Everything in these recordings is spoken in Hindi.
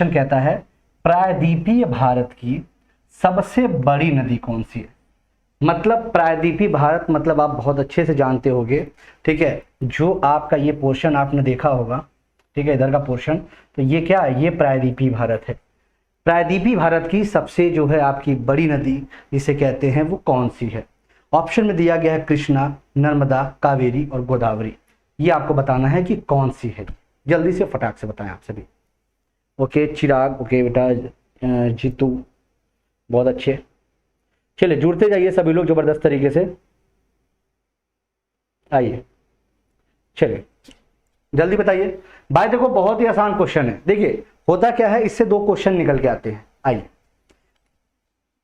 क्वेश्चन कहता है प्रायद्वीपीय भारत की सबसे बड़ी नदी कौन सी है। मतलब प्रायद्वीपीय भारत मतलब आप बहुत अच्छे से जानते होंगे, ठीक है। जो आपका ये पोर्शन आपने देखा होगा, ठीक है, इधर का पोर्शन, तो ये क्या है, ये प्रायद्वीपीय भारत है। प्रायद्वीपीय भारत की सबसे जो है आपकी बड़ी नदी जिसे कहते हैं वो कौन सी है। ऑप्शन में दिया गया है कृष्णा, नर्मदा, कावेरी और गोदावरी। ये आपको बताना है कि कौन सी है। जल्दी से फटाक से बताएं आप सभी। ओके चिराग, ओके बेटा, जीतू बहुत अच्छे। चलिए जुड़ते जाइए सभी लोग जबरदस्त तरीके से, आइए चलिए जल्दी बताइए भाई। देखो बहुत ही आसान क्वेश्चन है। देखिए होता क्या है, इससे दो क्वेश्चन निकल के आते हैं। आइए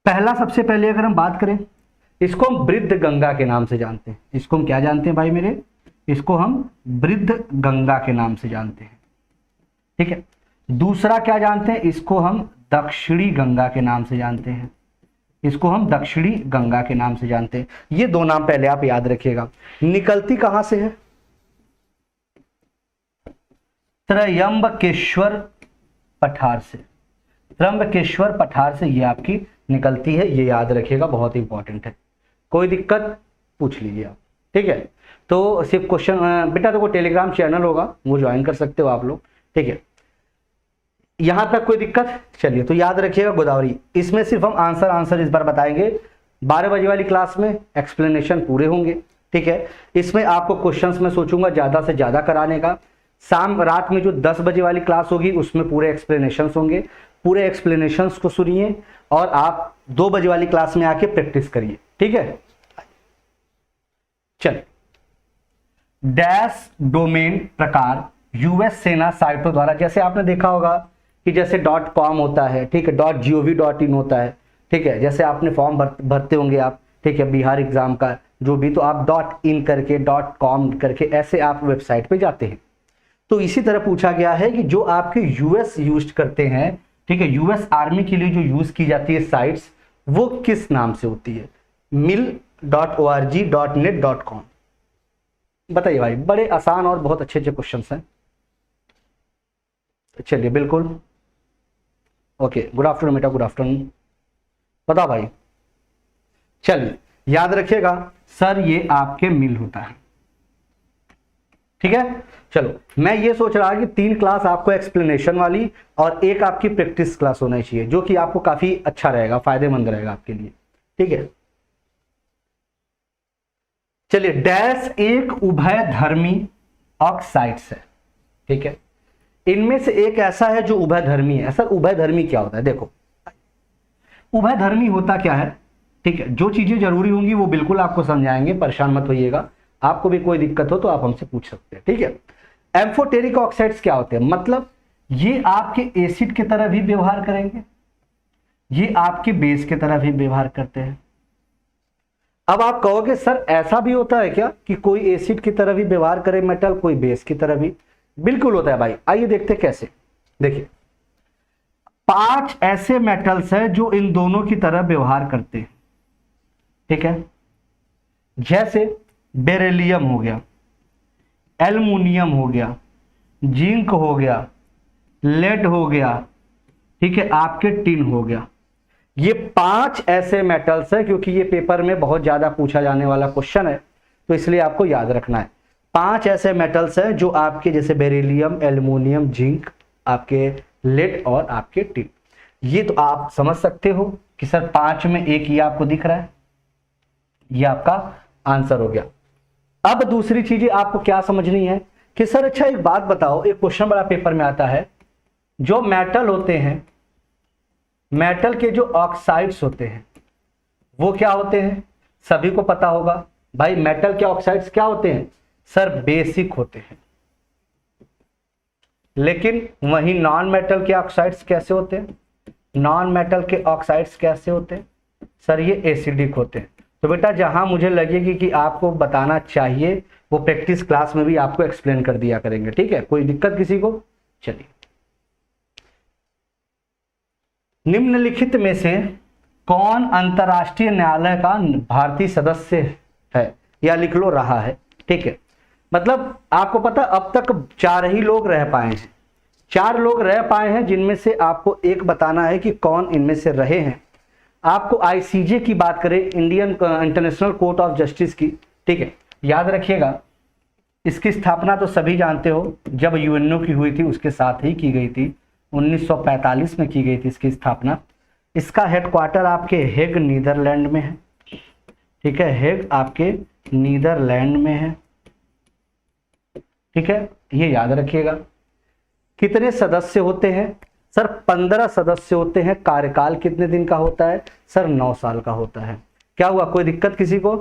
पहला, सबसे पहले अगर हम बात करें, इसको हम वृद्ध गंगा के नाम से जानते हैं। इसको हम क्या जानते हैं भाई मेरे, इसको हम वृद्ध गंगा के नाम से जानते हैं, ठीक है। दूसरा क्या जानते हैं, इसको हम दक्षिणी गंगा के नाम से जानते हैं। इसको हम दक्षिणी गंगा के नाम से जानते हैं। ये दो नाम पहले आप याद रखिएगा। निकलती कहां से है, त्रयंबकेश्वर पठार से। त्रयंबकेश्वर पठार से ये आपकी निकलती है, ये याद रखिएगा, बहुत इंपॉर्टेंट है। कोई दिक्कत पूछ लीजिए आप, ठीक है। तो सिर्फ क्वेश्चन बेटा, देखो टेलीग्राम चैनल होगा, वो ज्वाइन कर सकते हो आप लोग, ठीक है। यहां तक कोई दिक्कत, चलिए तो याद रखिएगा गोदावरी। इसमें सिर्फ हम आंसर इस बार बताएंगे। 12 बजे वाली क्लास में एक्सप्लेनेशन पूरे होंगे, ठीक है। इसमें आपको क्वेश्चंस में सोचूंगा ज्यादा से ज्यादा कराने का। शाम रात में जो 10 बजे वाली क्लास होगी उसमें पूरे एक्सप्लेनेशंस होंगे। पूरे एक्सप्लेनेशंस को सुनिए और आप 2 बजे वाली क्लास में आके प्रैक्टिस करिए, ठीक है। चल डैश डोमेन प्रकार यूएस सेना साइटों द्वारा, जैसे आपने देखा होगा कि जैसे .com होता है, ठीक है, .gov.in होता है, ठीक है। जैसे आपने फॉर्म भरते होंगे आप, ठीक है, बिहार एग्जाम का जो भी, तो आप .in करके .com करके ऐसे आप वेबसाइट पे जाते हैं। तो इसी तरह पूछा गया है कि जो आपके यूएस यूज करते हैं, ठीक है, यूएस आर्मी के लिए जो यूज की जाती है साइट्स, वो किस नाम से होती है। mil.org.net.com। बताइए भाई, बड़े आसान और बहुत अच्छे क्वेश्चन हैं। चलिए बिल्कुल, ओके, गुड आफ्टरनून बेटा, गुड आफ्टरनून। बताओ भाई, चलिए याद रखिएगा सर, ये आपके मिल होता है, ठीक है। चलो मैं ये सोच रहा कि 3 क्लास आपको एक्सप्लेनेशन वाली और एक आपकी प्रैक्टिस क्लास होना चाहिए, जो कि आपको काफी अच्छा रहेगा, फायदेमंद रहेगा आपके लिए, ठीक है। चलिए डैश एक उभयधर्मी ऑक्साइड्स है, ठीक है। इनमें से एक ऐसा है जो उभयधर्मी है। सर उभयधर्मी क्या होता है, देखो उभयधर्मी होता क्या है, ठीक है। जो चीजें जरूरी होंगी वो बिल्कुल आपको समझाएंगे, परेशान मत होइएगा। आपको भी कोई दिक्कत हो तो आप हमसे पूछ सकते हैं, ठीक है। एम्फोटेरिक ऑक्साइड्स क्या होते हैं, मतलब ये आपके एसिड की तरह भी व्यवहार करेंगे, ये आपके बेस की तरह भी व्यवहार करते हैं। अब आप कहोगे सर ऐसा भी होता है क्या कि कोई एसिड की तरह भी व्यवहार करे मेटल, कोई बेस की तरह भी। बिल्कुल होता है भाई, आइए देखते हैं कैसे। देखिए 5 ऐसे मेटल्स हैं जो इन दोनों की तरह व्यवहार करते हैं, ठीक है। जैसे बेरिलियम हो गया, एल्युमिनियम हो गया, जिंक हो गया, लेड हो गया, ठीक है, आपके टिन हो गया। ये 5 ऐसे मेटल्स हैं, क्योंकि ये पेपर में बहुत ज्यादा पूछा जाने वाला क्वेश्चन है, तो इसलिए आपको याद रखना है। 5 ऐसे मेटल्स हैं जो आपके जैसे बेरिलियम, एल्युमिनियम, जिंक, आपके लेड और आपके टिन। ये तो आप समझ सकते हो कि सर 5 में एक ये आपको दिख रहा है, ये आपका आंसर हो गया। अब दूसरी चीजें आपको क्या समझनी है कि सर अच्छा एक बात बताओ, एक क्वेश्चन बड़ा पेपर में आता है, जो मेटल होते हैं, मेटल के जो ऑक्साइड्स होते हैं वो क्या होते हैं, सभी को पता होगा भाई। मेटल के ऑक्साइड्स क्या होते हैं सर, बेसिक होते हैं। लेकिन वही नॉन मेटल के ऑक्साइड्स कैसे होते हैं, नॉन मेटल के ऑक्साइड्स कैसे होते हैं सर, ये एसिडिक होते हैं। तो बेटा जहां मुझे लगेगी कि आपको बताना चाहिए वो प्रैक्टिस क्लास में भी आपको एक्सप्लेन कर दिया करेंगे, ठीक है। कोई दिक्कत किसी को। चलिए निम्नलिखित में से कौन अंतरराष्ट्रीय न्यायालय का भारतीय सदस्य है, या लिख लो रहा है, ठीक है। मतलब आपको पता अब तक 4 ही लोग रह पाए हैं, 4 लोग रह पाए हैं, जिनमें से आपको एक बताना है कि कौन इनमें से रहे हैं। आपको आईसीजे की बात करें, Indian international court of justice की, ठीक है, याद रखिएगा इसकी स्थापना तो सभी जानते हो, जब यूएनओ की हुई थी उसके साथ ही की गई थी, 1945 में की गई थी इसकी स्थापना। इसका हेडक्वार्टर आपके हेग नीदरलैंड में है, ठीक है, हेग आपके नीदरलैंड में है, ठीक है, ये याद रखिएगा। कितने सदस्य होते हैं सर? 15 सदस्य होते हैं। कार्यकाल कितने दिन का होता है सर? 9 साल का होता है। क्या हुआ, कोई दिक्कत किसी को?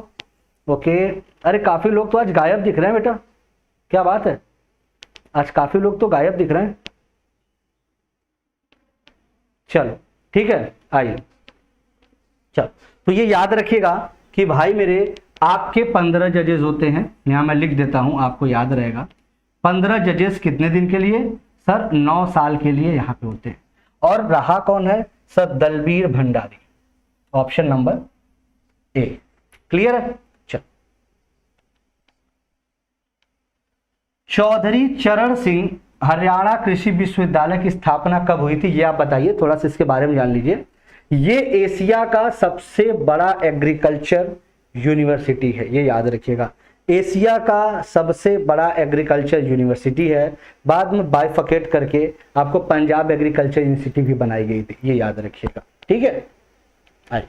ओके। अरे काफी लोग तो आज गायब दिख रहे हैं बेटा, क्या बात है, आज काफी लोग तो गायब दिख रहे हैं। चलो ठीक है, आइए। चलो तो ये याद रखिएगा कि भाई मेरे आपके 15 जजेस होते हैं, यहां मैं लिख देता हूं, आपको याद रहेगा। 15 जजेस कितने दिन के लिए सर? 9 साल के लिए यहां पे होते हैं। और रहा कौन है sir? Dalbir Bhandari, option number A. Clear है? चल, चौधरी चरण सिंह हरियाणा कृषि विश्वविद्यालय की स्थापना कब हुई थी, ये आप बताइए, थोड़ा सा इसके बारे में जान लीजिए। ये एशिया का सबसे बड़ा एग्रीकल्चर यूनिवर्सिटी है, ये याद रखिएगा। एशिया का सबसे बड़ा एग्रीकल्चर यूनिवर्सिटी है। बाद में बाइफकेट करके आपको पंजाब एग्रीकल्चर यूनिवर्सिटी भी बनाई गई थी, ये याद रखिएगा, ठीक है। आइए,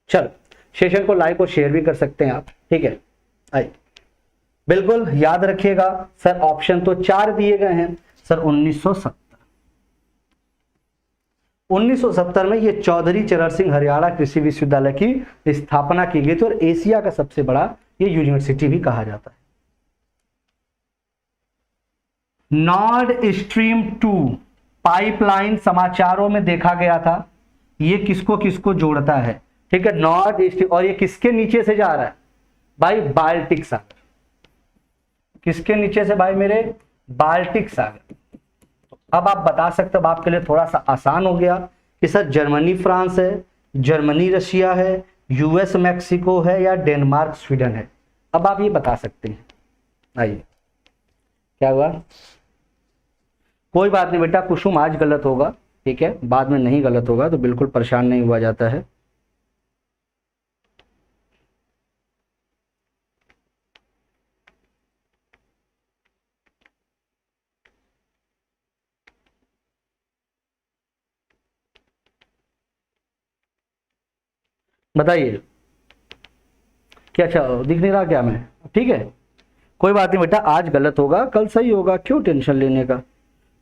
चलो सेशन को लाइक और शेयर भी कर सकते हैं आप, ठीक है। आइए, बिल्कुल याद रखिएगा सर, ऑप्शन तो 4 दिए गए हैं सर। 1970 में ये चौधरी चरण सिंह हरियाणा कृषि विश्वविद्यालय की स्थापना की गई थी, और एशिया का सबसे बड़ा ये यूनिवर्सिटी भी कहा जाता है। नॉर्ड स्ट्रीम 2 पाइपलाइन समाचारों में देखा गया था, ये किसको किसको जोड़ता है, ठीक है, नॉर्थ स्ट्रीम। और ये किसके नीचे से जा रहा है भाई? बाल्टिक सागर। किसके नीचे से भाई मेरे? बाल्टिक सागर। अब आप बता सकते हो, आपके लिए थोड़ा सा आसान हो गया कि सर जर्मनी फ्रांस है, जर्मनी रशिया है, यूएस मैक्सिको है, या डेनमार्क स्वीडन है। अब आप ये बता सकते हैं। आइए, क्या हुआ? कोई बात नहीं बेटा, कुसुम आज गलत होगा, ठीक है, बाद में नहीं गलत होगा, तो बिल्कुल परेशान नहीं हुआ जाता है। बताइए, क्या अच्छा दिख नहीं रहा क्या मैं? ठीक है, कोई बात नहीं बेटा, आज गलत होगा कल सही होगा, क्यों टेंशन लेने का,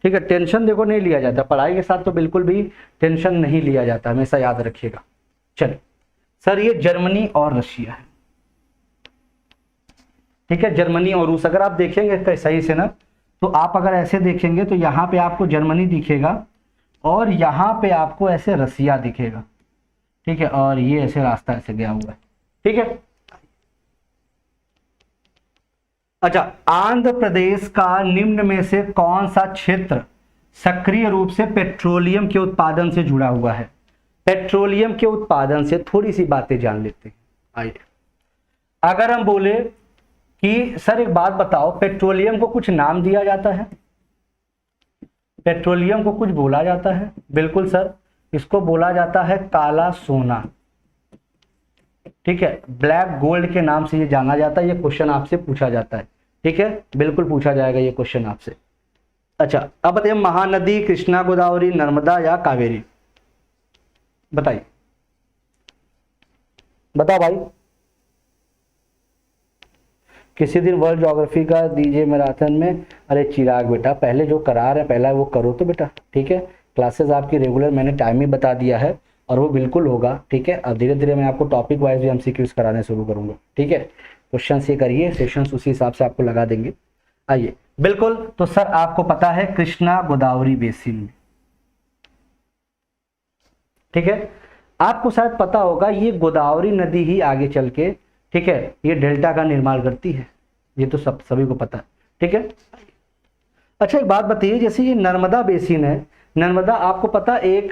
ठीक है। टेंशन देखो नहीं लिया जाता, पढ़ाई के साथ तो बिल्कुल भी टेंशन नहीं लिया जाता, हमेशा याद रखिएगा। चलिए सर, ये जर्मनी और रशिया है, ठीक है, जर्मनी और रूस। अगर आप देखेंगे सही से ना, तो आप अगर ऐसे देखेंगे तो यहाँ पे आपको जर्मनी दिखेगा, और यहाँ पे आपको ऐसे रसिया दिखेगा, ठीक है, और ये ऐसे रास्ता ऐसे गया हुआ है, ठीक है। अच्छा, आंध्र प्रदेश का निम्न में से कौन सा क्षेत्र सक्रिय रूप से पेट्रोलियम के उत्पादन से जुड़ा हुआ है? पेट्रोलियम के उत्पादन से थोड़ी सी बातें जान लेते हैं। आइए, अगर हम बोले कि सर एक बात बताओ, पेट्रोलियम को कुछ नाम दिया जाता है? पेट्रोलियम को कुछ बोला जाता है? बिल्कुल सर, इसको बोला जाता है काला सोना, ठीक है, ब्लैक गोल्ड के नाम से ये जाना जाता है। ये क्वेश्चन आपसे पूछा जाता है, ठीक है, बिल्कुल पूछा जाएगा ये क्वेश्चन आपसे। अच्छा, अब बताइए, महानदी कृष्णा, गोदावरी, नर्मदा या कावेरी? बताइए, बताओ भाई। किसी दिन वर्ल्ड ज्योग्राफी का दीजिए मैराथन में। अरे चिराग बेटा, पहले जो करा रहे हैं पहला वो करो तो बेटा, ठीक है। क्लासेस आपकी रेगुलर मैंने टाइम ही बता दिया है, और वो बिल्कुल होगा, ठीक है। अब धीरे धीरे मैं आपको टॉपिक वाइज भी एमसीक्यूज कराने शुरू करूंगा, ठीक है। क्वेश्चन ये करिए, सेशंस उसी हिसाब से आपको लगा देंगे। आइए, बिल्कुल, तो सर आपको पता है कृष्णा गोदावरी बेसिन में, ठीक है। आपको शायद पता होगा ये गोदावरी नदी ही आगे चल के, ठीक है, ये डेल्टा का निर्माण करती है, ये तो सभी को पता है, ठीक है। अच्छा एक बात बताइए, जैसे ये नर्मदा बेसिन है, नर्मदा आपको पता एक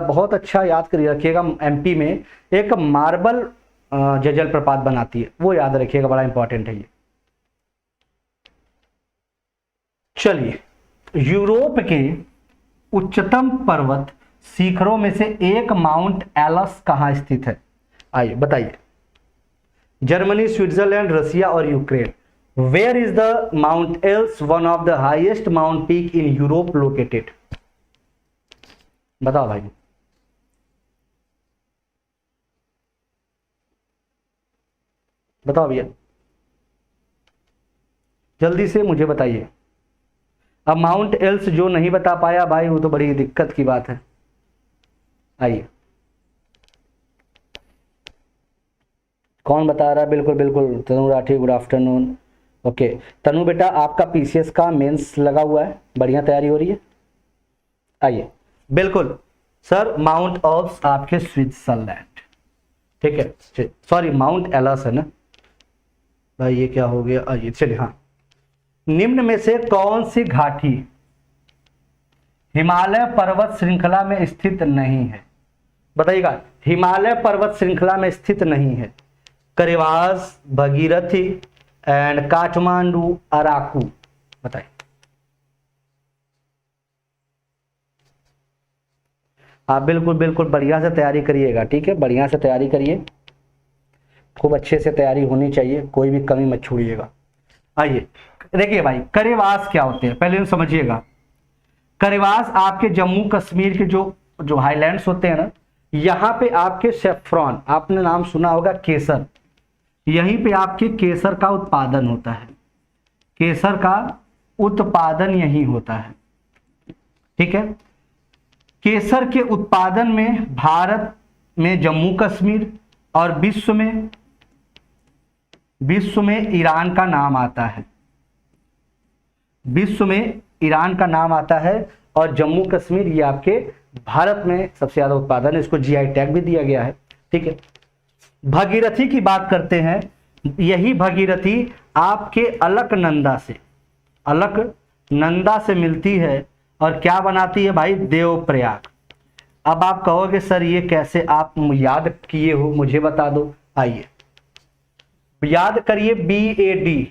बहुत अच्छा याद करिए रखिएगा, एमपी में एक मार्बल जलप्रपात बनाती है, वो याद रखिएगा, बड़ा इंपॉर्टेंट है ये। चलिए, यूरोप के उच्चतम पर्वत शिखरों में से एक माउंट एलस कहाँ स्थित है? आइए बताइए। जर्मनी, स्विट्जरलैंड, रसिया और Ukraine. Where is the mount एल्स, one of the highest mount peak in Europe located? बताओ भाई। बताओ भैया, जल्दी से मुझे बताइए। अब माउंट एल्स जो नहीं बता पाया भाई, वो तो बड़ी दिक्कत की बात है। आइए, कौन बता रहा है? बिल्कुल बिल्कुल, तनु राठी, गुड आफ्टरनून। ओके, तनु बेटा आपका पीसीएस का मेंस लगा हुआ है, बढ़िया तैयारी हो रही है। आइए, बिल्कुल सर, माउंट ऑब्स आपके स्विट्जरलैंड, ठीक है, सॉरी माउंट एलस है ना भाई, ये क्या हो गया? आइए चलिए, हाँ, निम्न में से कौन सी घाटी हिमालय पर्वत श्रृंखला में स्थित नहीं है? बताइएगा, हिमालय पर्वत श्रृंखला में स्थित नहीं है। करेवास, भगीरथी एंड काठमांडू, अराकू। बताइए। आप बिल्कुल बिल्कुल बढ़िया से तैयारी करिएगा, ठीक है, बढ़िया से तैयारी करिए, खूब अच्छे से तैयारी होनी चाहिए, कोई भी कमी मत छोड़िएगा। आइए देखिए भाई, करेवास क्या होते हैं पहले समझिएगा। करेवास आपके जम्मू कश्मीर के जो जो हाईलैंड्स होते हैं ना, यहाँ पे आपके सेफ्रॉन, आपने नाम सुना होगा केसर, यहीं पे आपके केसर का उत्पादन होता है, केसर का उत्पादन यहीं होता है, ठीक है। केसर के उत्पादन में भारत में जम्मू कश्मीर और विश्व में ईरान का नाम आता है, विश्व में ईरान का नाम आता है, और जम्मू कश्मीर ये आपके भारत में सबसे ज्यादा उत्पादन है, इसको जीआई टैग भी दिया गया है, ठीक है। भगीरथी की बात करते हैं, यही भगीरथी आपके अलकनंदा से मिलती है और क्या बनाती है भाई? देवप्रयाग। अब आप कहोगे सर ये कैसे आप याद किए हो, मुझे बता दो। आइए याद करिए, BAD,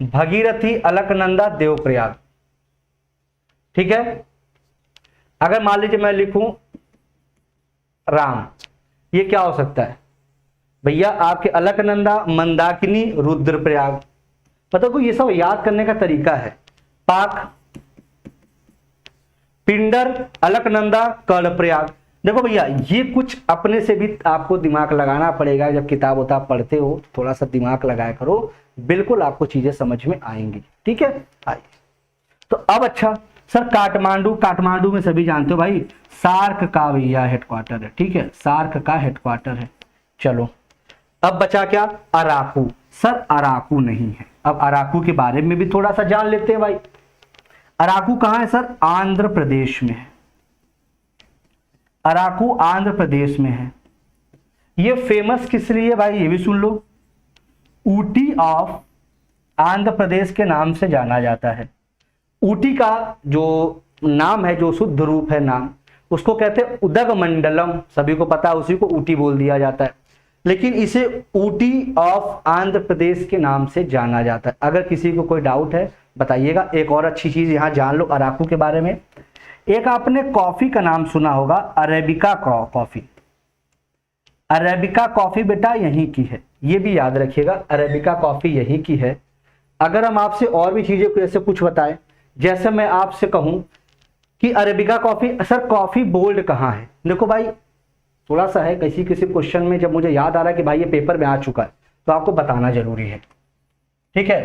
भगीरथी, अलकनंदा, देवप्रयाग, ठीक है। अगर मान लीजिए मैं लिखूं राम, ये क्या हो सकता है भैया? आपके अलकनंदा, मंदाकिनी, रुद्रप्रयाग। मतलब ये सब याद करने का तरीका है। पाक, पिंडर, अलकनंदा, कर्णप्रयाग। देखो भैया, ये कुछ अपने से भी आपको दिमाग लगाना पड़ेगा, जब किताब उताब पढ़ते हो थोड़ा सा दिमाग लगाया करो, बिल्कुल आपको चीजें समझ में आएंगी, ठीक है। आइए, तो अब अच्छा सर, काठमांडू में सभी जानते हो भाई, सार्क का भैया हेडक्वार्टर है, ठीक है, सार्क का हेडक्वार्टर है। चलो, अब बचा क्या? अराकू। सर अराकू नहीं है। अब अराकू के बारे में भी थोड़ा सा जान लेते हैं भाई। अराकू कहां है सर? आंध्र प्रदेश में है। अराकू आंध्र प्रदेश में है। ये फेमस किस लिए भाई, ये भी सुन लो। ऊटी ऑफ आंध्र प्रदेश के नाम से जाना जाता है। ऊटी का जो नाम है, जो शुद्ध रूप है नाम, उसको कहते हैं उदगमंडलम, सभी को पता है, उसी को ऊटी बोल दिया जाता है, लेकिन इसे ऊटी ऑफ आंध्र प्रदेश के नाम से जाना जाता है। अगर किसी को कोई डाउट है बताइएगा। एक और अच्छी चीज यहां जान लो अराकू के बारे में, एक आपने कॉफी का नाम सुना होगा, अरेबिका कॉफी। अरेबिका कॉफी बेटा यहीं की है, ये भी याद रखिएगा, अरेबिका कॉफी यहीं की है। अगर हम आपसे और भी चीजें ऐसे कुछ बताएं, जैसे मैं आपसे कहूं कि arabica coffee, sir coffee bold कहां है? देखो भाई, थोड़ा सा है, किसी किसी क्वेश्चन में जब मुझे याद आ रहा है कि भाई ये पेपर में आ चुका है, तो आपको बताना जरूरी है, ठीक है।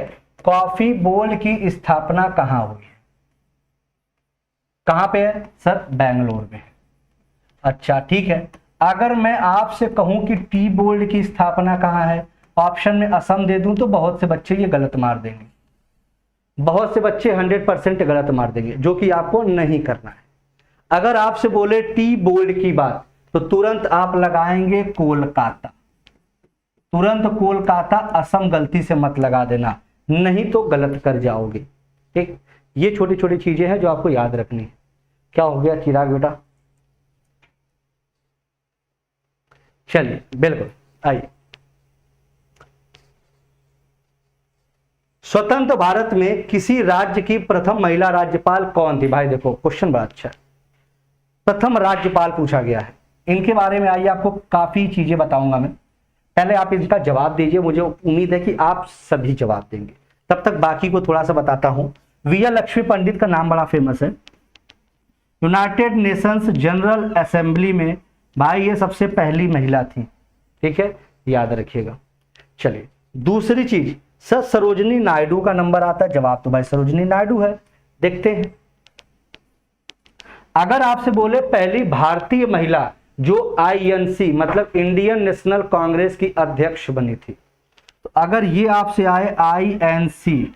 कॉफी बोल्ड की स्थापना कहां हुई है? कहां पे है सर? बेंगलोर में। अच्छा ठीक है। अगर मैं आपसे कहूं कि टी बोल्ड की स्थापना कहां है, ऑप्शन में असम दे दूं, तो बहुत से बच्चे ये गलत मार देंगे, बहुत से बच्चे 100% गलत मार देंगे, जो कि आपको नहीं करना है। अगर आपसे बोले टी बोल्ड की बात, तो तुरंत आप लगाएंगे कोलकाता, तुरंत कोलकाता, असम गलती से मत लगा देना, नहीं तो गलत कर जाओगे, ठीक। ये छोटी छोटी चीजें हैं जो आपको याद रखनी है। क्या हो गया चिराग बेटा? चलिए बिल्कुल, आइए स्वतंत्र भारत में किसी राज्य की प्रथम महिला राज्यपाल कौन थी? भाई देखो क्वेश्चन बड़ा अच्छा है, प्रथम राज्यपाल पूछा गया है। इनके बारे में आइए आपको काफी चीजें बताऊंगा मैं, पहले आप इसका जवाब दीजिए, मुझे उम्मीद है कि आप सभी जवाब देंगे, तब तक बाकी को थोड़ा सा बताता हूं। विजय लक्ष्मी पंडित का नाम बड़ा फेमस है, यूनाइटेड नेशंस जनरल असेंबली में भाई ये सबसे पहली महिला थी, ठीक है, याद रखिएगा। चलिए दूसरी चीज, सर सरोजिनी नायडू का नंबर आता है, जवाब तो भाई सरोजिनी नायडू है। देखते हैं, अगर आपसे बोले पहली भारतीय महिला जो आईएनसी मतलब इंडियन नेशनल कांग्रेस की अध्यक्ष बनी थी, तो अगर ये आपसे आए आईएनसी,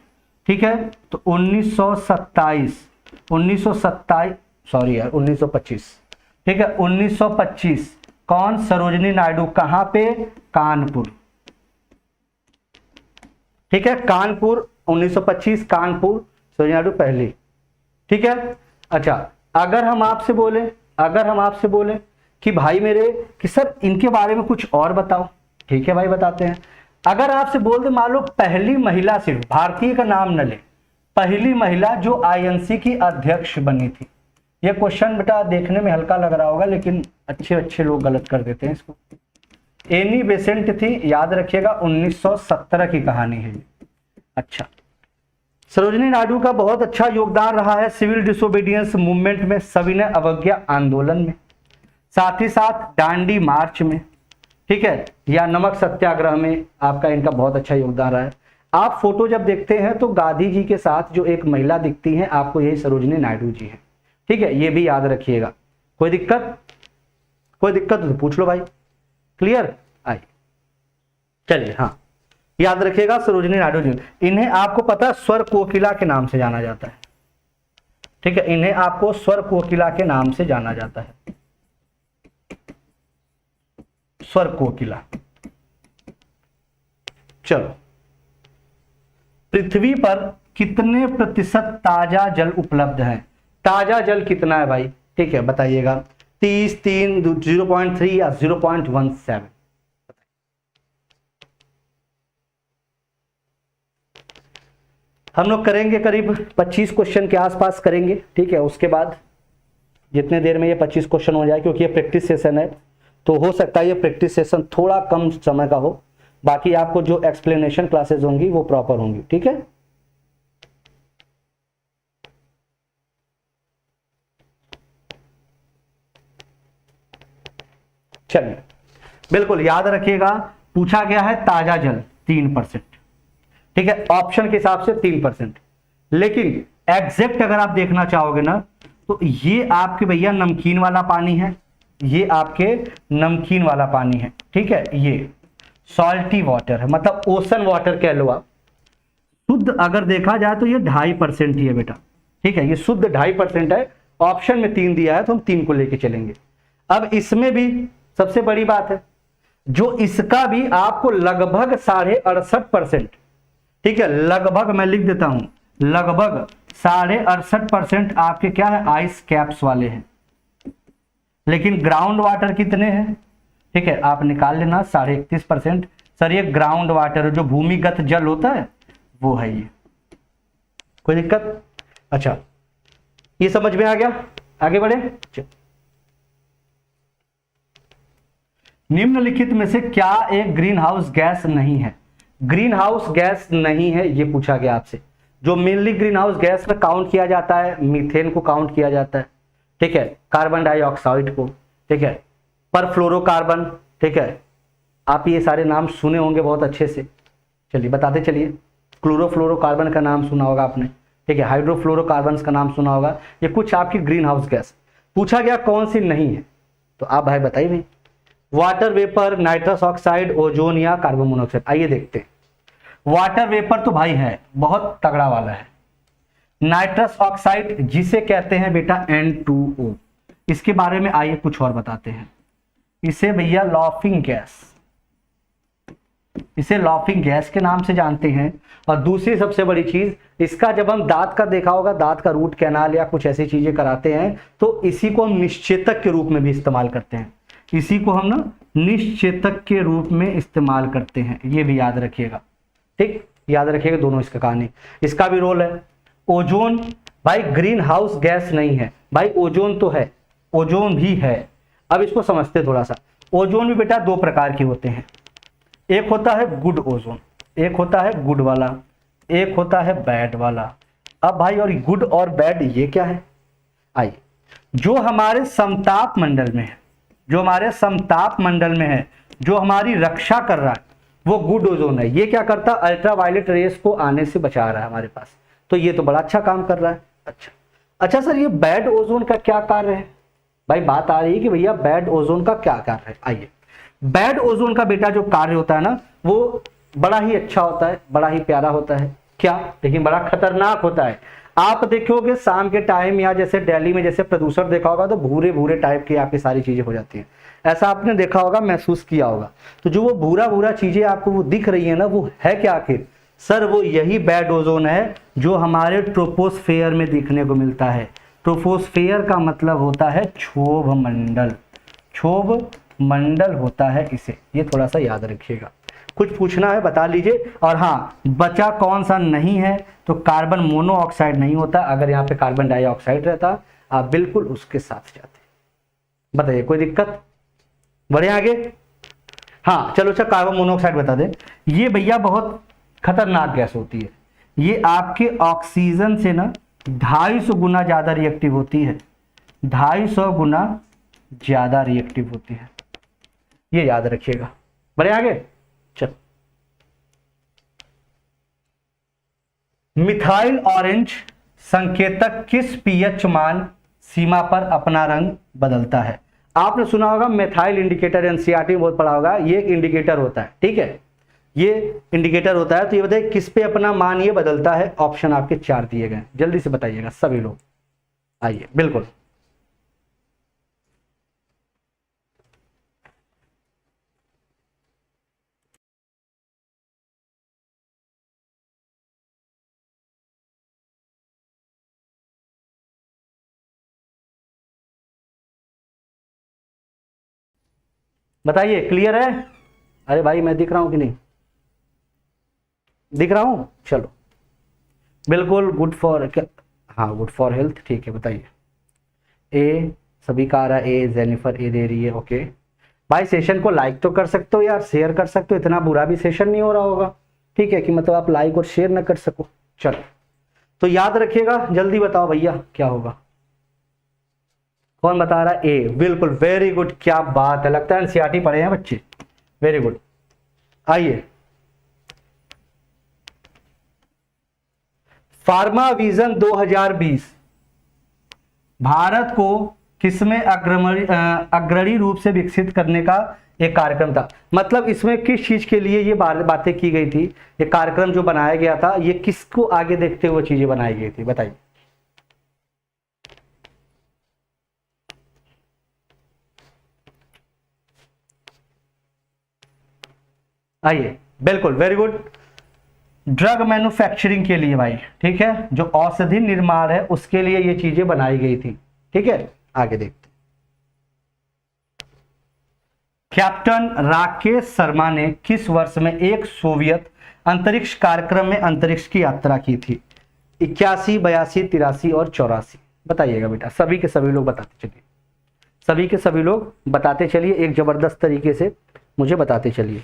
ठीक है, तो 1925, ठीक है, 1925 कौन? सरोजिनी नायडू। कहां पे? कानपुर, ठीक है, कानपुर 1925 कानपुर, सरोजिनी नायडू पहली, ठीक है। अच्छा, अगर हम आपसे बोले कि भाई मेरे कि सर इनके बारे में कुछ और बताओ, ठीक है भाई बताते हैं। अगर आपसे बोल दे मान लो पहली महिला, सिर्फ भारतीय का नाम न ले, पहली महिला जो आईएनसी की अध्यक्ष बनी थी, ये क्वेश्चन बेटा देखने में हल्का लग रहा होगा लेकिन अच्छे लोग गलत कर देते हैं इसको। एनी बेसेंट थी, याद रखिएगा 1917 की कहानी है ये। अच्छा, सरोजिनी नायडू का बहुत अच्छा योगदान रहा है सिविल डिसोबीडियंस मूवमेंट में, सविनय अवज्ञा आंदोलन में, साथ ही साथ दांडी मार्च में, ठीक है, या नमक सत्याग्रह में आपका इनका बहुत अच्छा योगदान रहा है। आप फोटो जब देखते हैं तो गांधी जी के साथ जो एक महिला दिखती है आपको, यही सरोजिनी नायडू जी है, ठीक है, ये भी याद रखिएगा। कोई दिक्कत तो पूछ लो भाई, क्लियर? आइए चलिए, हाँ याद रखिएगा सरोजिनी नायडू जी। इन्हें आपको पता है स्वर कोकिला के नाम से जाना जाता है, ठीक है, इन्हें आपको स्वर कोकिला के नाम से जाना जाता है, स्वर कोकिला। चलो, पृथ्वी पर कितने प्रतिशत ताजा जल उपलब्ध है? ताजा जल कितना है भाई, ठीक है, बताइएगा। 30, 3, 0.3 या 0.17? हम लोग करेंगे करीब 25 क्वेश्चन के आसपास करेंगे, ठीक है। उसके बाद जितने देर में ये 25 क्वेश्चन हो जाए, क्योंकि ये प्रैक्टिस सेशन है तो हो सकता है ये प्रैक्टिस सेशन थोड़ा कम समय का हो, बाकी आपको जो एक्सप्लेनेशन क्लासेस होंगी वो प्रॉपर होंगी, ठीक है। चलिए, बिल्कुल याद रखिएगा, पूछा गया है ताजा जल 3%, ठीक है, ऑप्शन के हिसाब से 3%, लेकिन एग्जैक्ट अगर आप देखना चाहोगे ना तो ये आपके भैया नमकीन वाला पानी है, ये आपके नमकीन वाला पानी है, ठीक है, ये सॉल्टी वाटर है, मतलब ओशन वाटर कह लो आप। शुद्ध अगर देखा जाए तो ये 2.5% ही है बेटा, ठीक है, ये शुद्ध 2.5% है। ऑप्शन में 3 दिया है तो हम 3 को लेके चलेंगे। अब इसमें भी सबसे बड़ी बात है, जो इसका भी आपको लगभग 68.5%, ठीक है, लगभग मैं लिख देता हूं, लगभग 68.5% आपके क्या है, आइस कैप्स वाले हैं। लेकिन ग्राउंड वाटर कितने हैं, ठीक है, आप निकाल लेना 31.5%। सर ये ग्राउंड वाटर जो भूमिगत जल होता है वो है ये, कोई दिक्कत? अच्छा, ये समझ में आ गया, आगे बढ़े। निम्नलिखित में से क्या एक ग्रीन हाउस गैस नहीं है? ग्रीन हाउस गैस नहीं है, ये पूछा गया आपसे। जो मेनली ग्रीन हाउस गैस में काउंट किया जाता है, मीथेन को काउंट किया जाता है, ठीक है, कार्बन डाइऑक्साइड को, ठीक है, परफ्लोरोकार्बन, ठीक है, आप ये सारे नाम सुने होंगे बहुत अच्छे से। चलिए बताते चलिए, क्लोरोफ्लोरोकार्बन का नाम सुना होगा आपने, ठीक है, हाइड्रोफ्लोरोकार्बन का नाम सुना होगा। ये कुछ आपकी ग्रीन हाउस गैस। पूछा गया कौन सी नहीं है, तो आप भाई बताइए भाई, water vapour, nitrous oxide, ozone या कार्बन मोनोऑक्साइड? आइए देखते हैं। वाटर वेपर तो भाई है, बहुत तगड़ा वाला है। नाइट्रस ऑक्साइड जिसे कहते हैं बेटा N2O, इसके बारे में आइए कुछ और बताते हैं। इसे भैया लॉफिंग गैस, इसे लॉफिंग गैस के नाम से जानते हैं। और दूसरी सबसे बड़ी चीज, इसका जब हम दांत का देखा होगा, दांत का रूट कैनाल या कुछ ऐसी चीजें कराते हैं तो इसी को हम निश्चेतक के रूप में भी इस्तेमाल करते हैं, इसी को हम ना निश्चेतक के रूप में इस्तेमाल करते हैं, ये भी याद रखिएगा, ठीक। याद रखिएगा दोनों इसका कहानी, इसका भी रोल है। ओजोन भाई ग्रीन हाउस गैस नहीं है भाई, ओजोन तो है, ओजोन भी है। अब इसको समझते थोड़ा सा। ओजोन भी बेटा दो प्रकार के होते हैं, एक होता है गुड ओजोन, एक होता है गुड वाला, एक होता है बैड वाला। अब भाई और गुड और बैड ये क्या है, आइए। जो हमारे समताप मंडल में है, जो हमारे समताप मंडल में है, जो हमारी रक्षा कर रहा है, वो गुड ओजोन है। ये क्या करता है, अल्ट्रावायलेट रेस को आने से बचा रहा है हमारे पास, तो ये तो बड़ा अच्छा काम कर रहा है। अच्छा सर ये बैड ओजोन का क्या कार्य है, भाई बात आ रही है कि भैया बैड ओजोन का क्या कार्य है। आइए, बैड ओजोन का बेटा जो कार्य होता है ना, वो बड़ा ही अच्छा होता है, बड़ा ही प्यारा होता है। क्या, लेकिन बड़ा खतरनाक होता है। आप देखोगे शाम के टाइम या जैसे दिल्ली में जैसे प्रदूषण देखा होगा तो भूरे भूरे टाइप की आपकी सारी चीजें हो जाती हैं, ऐसा आपने देखा होगा, महसूस किया होगा। तो जो वो भूरा भूरा चीजें आपको वो दिख रही है ना, वो है क्या आखिर सर, वो यही बैड ओजोन है जो हमारे ट्रोपोस्फेयर में दिखने को मिलता है। ट्रोपोस्फेयर का मतलब होता है क्षोभ मंडल, क्षोभ मंडल होता है इसे, ये थोड़ा सा याद रखिएगा। कुछ पूछना है बता लीजिए। और हाँ, बचा कौन सा नहीं है, तो कार्बन मोनोऑक्साइड नहीं होता। अगर यहाँ पे कार्बन डाइऑक्साइड रहता आप बिल्कुल उसके साथ जाते। बताइए कोई दिक्कत, बढ़े आगे। हाँ चलो अच्छा, कार्बन मोनोऑक्साइड बता दें। ये भैया बहुत खतरनाक गैस होती है, ये आपके ऑक्सीजन से ना 250 गुना ज्यादा रिएक्टिव होती है, 250 गुना ज्यादा रिएक्टिव होती है, ये याद रखिएगा। बढ़े आगे, चल। मिथाइल ऑरेंज संकेतक किस पीएच मान सीमा पर अपना रंग बदलता है। आपने सुना होगा मिथाइल इंडिकेटर, एनसीईआरटी में बहुत पढ़ा होगा, ये एक इंडिकेटर होता है, ठीक है, ये इंडिकेटर होता है। तो ये बताइए किस पे अपना मान ये बदलता है। ऑप्शन आपके 4 दिए गए, जल्दी से बताइएगा सभी लोग। आइए बिल्कुल, बताइए क्लियर है। अरे भाई मैं दिख रहा हूं कि नहीं, दिख रहा हूं, चलो बिल्कुल। गुड फॉर, हाँ गुड फॉर हेल्थ, ठीक है। बताइए ए, सभी का आ रहा है ए, जेनिफर ए दे रही है, ओके। भाई सेशन को लाइक तो कर सकते हो यार, शेयर कर सकते हो, इतना बुरा भी सेशन नहीं हो रहा होगा, ठीक है, कि मतलब आप लाइक और शेयर ना कर सको। चलो तो याद रखिएगा, जल्दी बताओ भैया क्या होगा। कौन बता रहा है ए, बिल्कुल वेरी गुड, क्या बात है, लगता है एनसीईआरटी पढ़े हैं बच्चे, वेरी गुड। आइए, फार्मा विजन 2020 भारत को किसमें अग्रणी रूप से विकसित करने का एक कार्यक्रम था। मतलब इसमें किस चीज के लिए ये बातें की गई थी, ये कार्यक्रम जो बनाया गया था, ये किसको आगे देखते हुए चीजें बनाई गई थी, बताइए। आइए बिल्कुल वेरी गुड, ड्रग मैन्युफैक्चरिंग के लिए भाई, ठीक है, जो औषधि निर्माण है उसके लिए ये चीजें बनाई गई थी, ठीक है। आगे देखते, कैप्टन राकेश शर्मा ने किस वर्ष में एक सोवियत अंतरिक्ष कार्यक्रम में अंतरिक्ष की यात्रा की थी। 81, 82, 83 और 84, बताइएगा बेटा, सभी के सभी लोग बताते चलिए, सभी के सभी लोग बताते चलिए, एक जबरदस्त तरीके से मुझे बताते चलिए,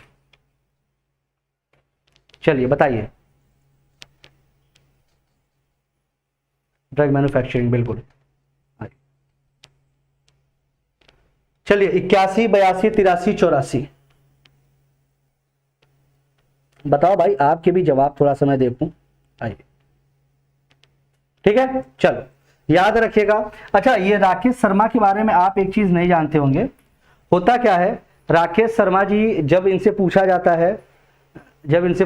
चलिए बताइए। ड्रग मैन्युफैक्चरिंग, बिल्कुल, चलिए 81, 82, 83, 84, बताओ भाई, आपके भी जवाब थोड़ा सा मैं देखूं। आइए, ठीक है, चलो याद रखिएगा। अच्छा, ये राकेश शर्मा के बारे में आप एक चीज नहीं जानते होंगे, होता क्या है, राकेश शर्मा जी जब इनसे पूछा जाता है, जब इनसे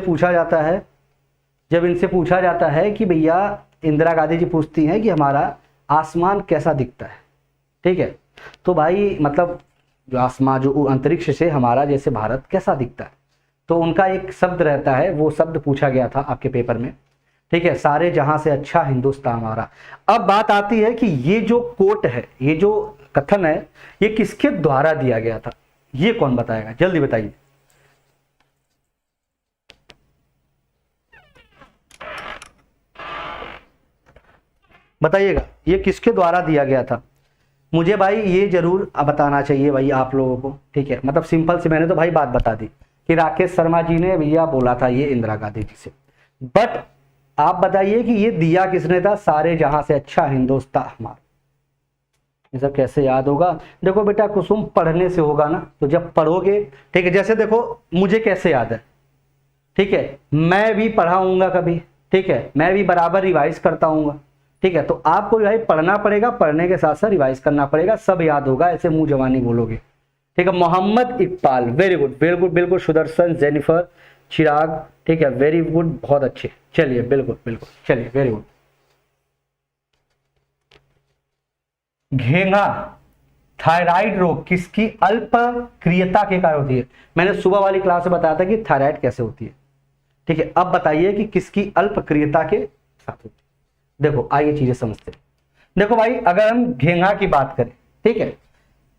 पूछा जाता है कि भैया, इंदिरा गांधी जी पूछती हैं कि हमारा आसमान कैसा दिखता है, ठीक है, तो भाई मतलब जो आसमान, जो अंतरिक्ष से हमारा जैसे भारत कैसा दिखता है, तो उनका एक शब्द रहता है, वो शब्द पूछा गया था आपके पेपर में, ठीक है, सारे जहां से अच्छा हिंदुस्तान हमारा। अब बात आती है कि ये जो कोट है, ये जो कथन है, ये किसके द्वारा दिया गया था, ये कौन बताएगा, जल्दी बताइए। बताइएगा ये किसके द्वारा दिया गया था? मुझे भाई ये जरूर बताना चाहिए भाई आप लोगों को, ठीक है। मतलब सिंपल से मैंने तो भाई बात बता दी कि राकेश शर्मा जी ने भैया बोला था ये इंदिरा गांधी जी से, बट आप बताइए कि ये दिया किसने था? सारे जहां से अच्छा हिंदुस्तान हमारा। ये सब कैसे याद होगा? देखो बेटा कुसुम पढ़ने से होगा ना, तो जब पढ़ोगे, ठीक है। जैसे देखो मुझे कैसे याद है, ठीक है, मैं भी पढ़ाऊंगा कभी, ठीक है, मैं भी बराबर रिवाइज करता हूँ, ठीक है। तो आपको भाई पढ़ना पड़ेगा, पढ़ने के साथ साथ रिवाइज करना पड़ेगा, सब याद होगा, ऐसे मुंह जवानी बोलोगे, ठीक है। मोहम्मद इकबाल, वेरी गुड, बिल्कुल बिल्कुल। सुदर्शन, जेनिफर, चिराग, ठीक है, वेरी गुड, बहुत अच्छे। चलिए बिल्कुल बिल्कुल, चलिए वेरी गुड। घेंगा थायराइड रोग किसकी अल्पक्रियता के कारण होती है? मैंने सुबह वाली क्लास में बताया था कि थायराइड कैसे होती है, ठीक है। अब बताइए कि किसकी अल्पक्रियता के साथ होती है? देखो आइए चीजें समझते हैं। देखो भाई अगर हम घेंगा की बात करें, ठीक है,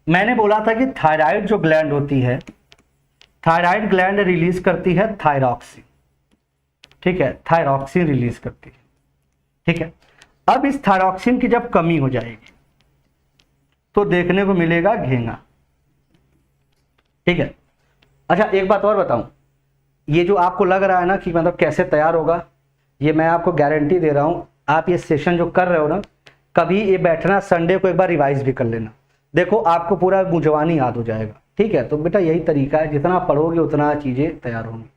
मैंने बोला था कि थायराइड जो ग्लैंड होती है, थायराइड ग्लैंड रिलीज करती है थायरॉक्सिन, ठीक है, थायरॉक्सिन रिलीज करती है, ठीक है। अब इस थायरॉक्सिन की जब कमी हो जाएगी तो देखने को मिलेगा घेंगा, ठीक है। अच्छा एक बात और बताऊं, ये जो आपको लग रहा है ना कि मतलब कैसे तैयार होगा, ये मैं आपको गारंटी दे रहा हूं, आप ये सेशन जो कर रहे हो ना, कभी ये बैठना संडे को एक बार रिवाइज भी कर लेना, देखो आपको पूरा मुंजवानी याद हो जाएगा, ठीक है। तो बेटा यही तरीका है, जितना पढ़ोगे उतना चीजें तैयार होंगी।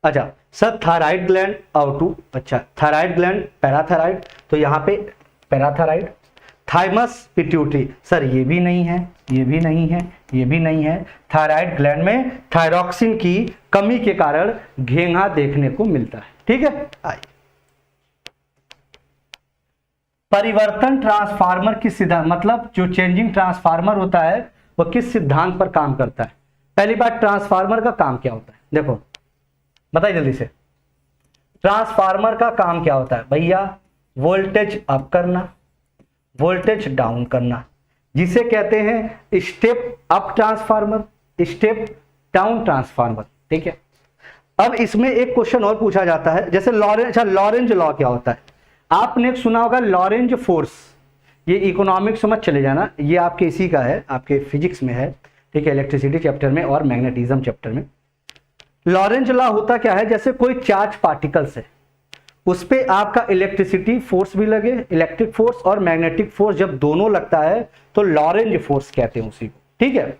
अच्छा सर थायराइड ग्लैंड और टू, अच्छा थायराइड ग्लैंड पैराथायराइड, तो यहाँ पे पैराथायराइड। थाइमस पिट्यूटरी, सर ये भी नहीं है, ये भी नहीं है, ये भी नहीं है। थायराइड ग्लैंड में थायरॉक्सिन की कमी के कारण घेंगा देखने को मिलता है, ठीक है। आइए परिवर्तन ट्रांसफार्मर किस सिद्धांत, मतलब जो चेंजिंग ट्रांसफार्मर होता है वो किस सिद्धांत पर काम करता है? पहली बात ट्रांसफार्मर का काम क्या होता है, देखो बताइए जल्दी से। ट्रांसफार्मर का काम क्या होता है भैया? वोल्टेज अप करना, वोल्टेज डाउन करना, जिसे कहते हैं step up transformer, step down transformer, ठीक है। अब इसमें एक क्वेश्चन और पूछा जाता है, जैसे लॉरेंज लॉ क्या होता है? आपने सुना होगा लॉरेंज फोर्स, ये इकोनॉमिक्स समझ चले जाना, ये आपके इसी का है, आपके फिजिक्स में है, ठीक है, इलेक्ट्रिसिटी चैप्टर में और मैग्नेटिज्म चैप्टर में। लॉरेंज लॉ होता क्या है? जैसे कोई चार्ज पार्टिकल्स है, उस पे आपका इलेक्ट्रिसिटी फोर्स भी लगे, इलेक्ट्रिक फोर्स और मैग्नेटिक फोर्स जब दोनों लगता है तो लॉरेंज फोर्स कहते हैं उसी को, ठीक है।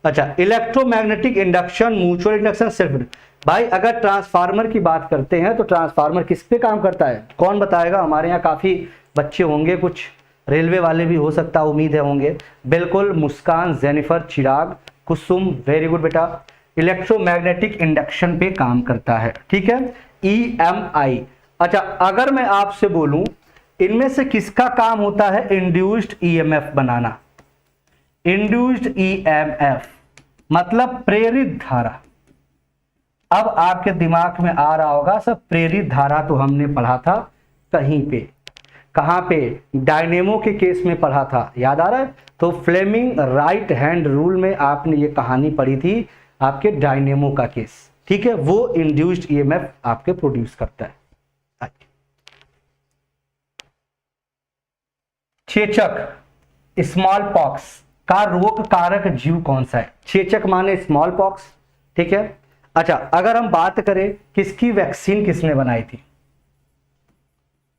अच्छा electromagnetic induction, mutual induction, self. भाई अगर ट्रांसफार्मर की बात करते हैं तो ट्रांसफार्मर किस पे काम करता है? कौन बताएगा? हमारे यहाँ काफी बच्चे होंगे, कुछ रेलवे वाले भी हो सकता है, उम्मीद है होंगे। बिल्कुल मुस्कान, जेनिफर, चिराग, कुसुम, वेरी गुड बेटा। इलेक्ट्रोमैग्नेटिक इंडक्शन पे काम करता है, ठीक है। EMI। अच्छा अगर मैं आपसे बोलूं इनमें से किसका काम होता है इंड्यूस्ड EMF बनाना? इंड्यूस्ड EMF मतलब प्रेरित धारा। अब आपके दिमाग में आ रहा होगा सब प्रेरित धारा तो हमने पढ़ा था कहीं पे, कहां पे? डायनेमो के केस में पढ़ा था, याद आ रहा है? तो फ्लेमिंग राइट हैंड रूल में आपने ये कहानी पढ़ी थी, आपके डायनेमो का केस, ठीक है। वो इंड्यूस्ड EMF आपके प्रोड्यूस करता है। चेचक स्मॉल पॉक्स का रोग कारक जीव कौन सा है? चेचक माने स्मॉल पॉक्स, ठीक है। अच्छा अगर हम बात करें किसकी वैक्सीन किसने बनाई थी,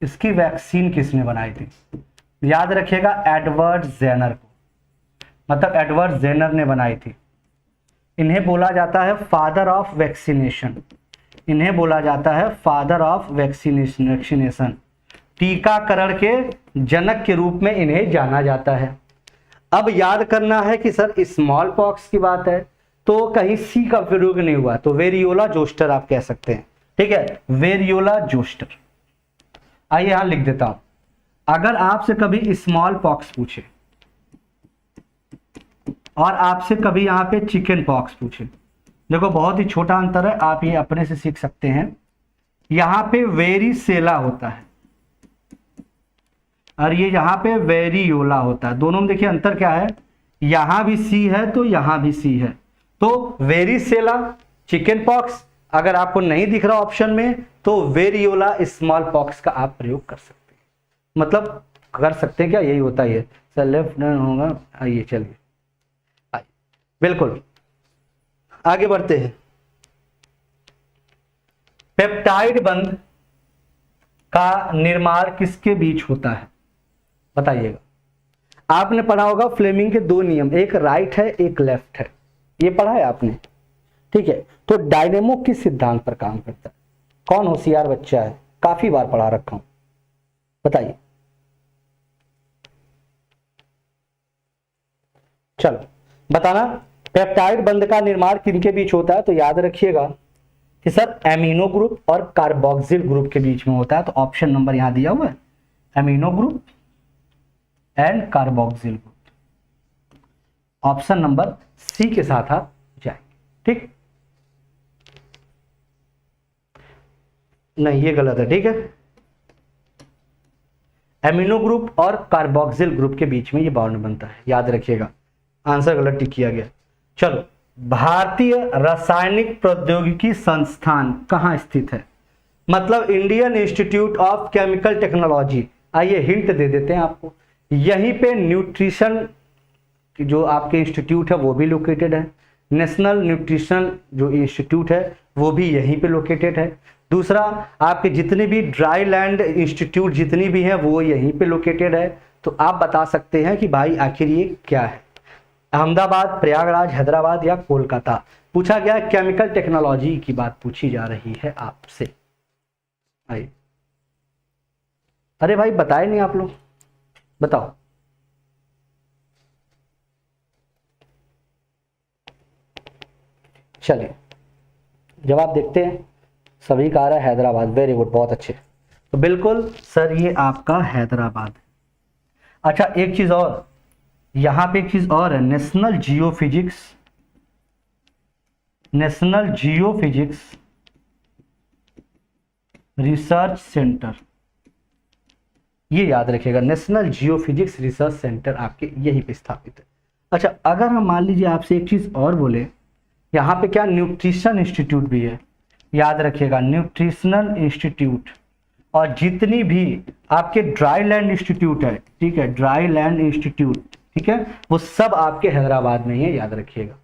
इसकी वैक्सीन किसने बनाई थी? याद रखिएगा एडवर्ड जेनर को, मतलब एडवर्ड जेनर ने बनाई थी। इन्हें बोला जाता है फादर ऑफ वैक्सीनेशन, इन्हें बोला जाता है फादर ऑफ वैक्सीनेशन, टीकाकरण के जनक के रूप में इन्हें जाना जाता है। अब याद करना है कि सर स्मॉल पॉक्स की बात है तो कहीं सी का प्रयोग नहीं हुआ, तो वेरियोला जोस्टर आप कह सकते हैं, ठीक है, वेरियोला जोस्टर। आइए यहां लिख देता हूं, अगर आपसे कभी स्मॉल पॉक्स पूछे और आपसे कभी यहां पे चिकन पॉक्स पूछे, देखो बहुत ही छोटा अंतर है, आप ये अपने से सीख सकते हैं। यहां पे वेरिसेला होता है और ये यहां पे वेरियोला होता है, दोनों में देखिए अंतर क्या है, यहां भी सी है तो यहां भी सी है। तो वेरिसेला, चिकन पॉक्स, अगर आपको नहीं दिख रहा ऑप्शन में तो वेरियोला स्मॉल पॉक्स का आप प्रयोग कर सकते हैं। मतलब कर सकते हैं क्या, यही होता ही है सर, लेफ्ट होगा। आइए चलिए, आइए बिल्कुल आगे बढ़ते हैं। पेप्टाइड बंध का निर्माण किसके बीच होता है, बताइएगा। आपने पढ़ा होगा फ्लेमिंग के दो नियम, एक राइट है एक लेफ्ट है, ये पढ़ा है आपने, ठीक है। तो डायनेमो किस सिद्धांत पर काम करता है, कौन होशियार बच्चा है, काफी बार पढ़ा रखा हूं, बताइए। चलो बताना, पेप्टाइड बंध का निर्माण किनके बीच होता है, तो याद रखिएगा कि सर एमिनो ग्रुप और कार्बोक्सिल ग्रुप के बीच में होता है। तो ऑप्शन नंबर यहां दिया हुआ है, amino group and carboxyl group, option number C के साथ आप जाएंगे, ठीक। नहीं ये गलत है, ठीक है। एमिनो ग्रुप और कार्बोक्सिल ग्रुप के बीच में ये बॉन्ड बनता है, याद रखिएगा, आंसर गलत टिक किया गया। चलो, भारतीय रासायनिक प्रौद्योगिकी संस्थान कहां स्थित है, मतलब Indian institute of chemical technology. आइए हिंट दे देते हैं आपको, यहीं पे न्यूट्रिशन जो आपके इंस्टीट्यूट है वो भी लोकेटेड है, नेशनल न्यूट्रिशन जो इंस्टीट्यूट है वो भी यहीं पे लोकेटेड है। दूसरा, आपके जितने भी ड्राई लैंड इंस्टीट्यूट जितनी भी हैं वो यहीं पे लोकेटेड है। तो आप बता सकते हैं कि भाई आखिर ये क्या है, अहमदाबाद, प्रयागराज, हैदराबाद या कोलकाता। पूछा गया केमिकल टेक्नोलॉजी की बात पूछी जा रही है आपसे। आइए, अरे भाई बताए नहीं आप लोग, बताओ। चलिए जवाब देखते हैं, सभी का आ रहा है हैदराबाद, वेरी गुड, बहुत अच्छे। तो बिल्कुल सर ये आपका हैदराबाद। अच्छा एक चीज और, यहां पे एक चीज और है, नेशनल जियोफिजिक्स रिसर्च सेंटर, ये याद रखिएगा, नेशनल जियोफिजिक्स रिसर्च सेंटर आपके यहीं पे स्थापित है। अच्छा अगर हम मान लीजिए आपसे एक चीज और बोले, यहाँ पे क्या न्यूट्रिशन इंस्टीट्यूट भी है, याद रखिएगा न्यूट्रिशनल इंस्टीट्यूट, और जितनी भी आपके ड्राई लैंड इंस्टीट्यूट है, ठीक है, ड्राई लैंड इंस्टीट्यूट, ठीक है, वो सब आपके हैदराबाद में ही है, याद रखिएगा।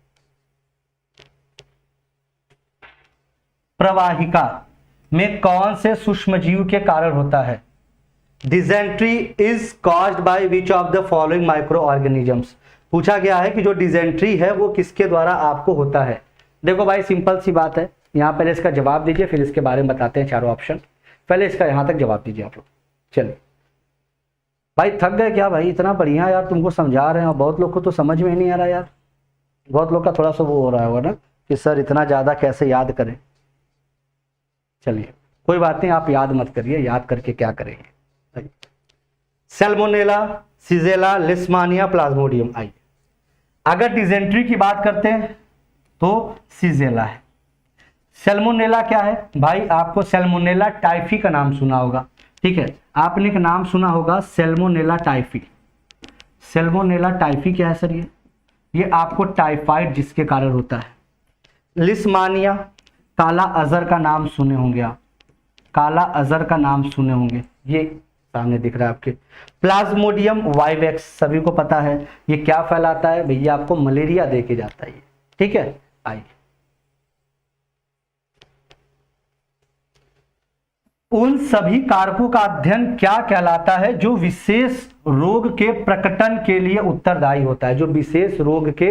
प्रवाहिका में कौन से सूक्ष्मजीव के कारण होता है, dysentery is caused by which of the following micro organisms. पूछा गया है कि जो डिजेंट्री है वो किसके द्वारा आपको होता है। देखो भाई सिंपल सी बात है, यहां पहले इसका जवाब दीजिए फिर इसके बारे में बताते हैं चारों ऑप्शन। पहले इसका यहां तक जवाब दीजिए आप लोग। चलिए भाई थक गए क्या भाई, इतना बढ़िया यार तुमको समझा रहे हैं और बहुत लोग को तो समझ में ही नहीं आ रहा यार, बहुत लोग का थोड़ा सा वो हो रहा होगा ना कि सर इतना ज्यादा कैसे याद करें। चलिए कोई बात नहीं, आप याद मत करिए, याद करके क्या करेंगे। Salmonella, shigella, leishmania, plasmodium. आइए अगर डिजेंट्री की बात करते हैं तो सीजेला है। सैल्मोनेला क्या है भाई, आपको सैल्मोनेला टाइफी का नाम सुना होगा, ठीक है, आपने एक नाम सुना होगा सैल्मोनेला टाइफी। सैल्मोनेला टाइफी क्या है सर, ये आपको टाइफाइड जिसके कारण होता है। लिस्मानिया, काला अजहर का नाम सुने होंगे आप, काला अजहर का नाम सुने होंगे, ये सामने दिख रहा है आपके। प्लाज्मोडियम वाइवेक्स सभी को पता है, ये क्या फैलाता है भैया, आपको मलेरिया दे के जाता है ये, ठीक है। आइए उन सभी कारकों का अध्ययन क्या कहलाता है जो विशेष रोग के प्रकटन के लिए उत्तरदायी होता है, जो विशेष रोग के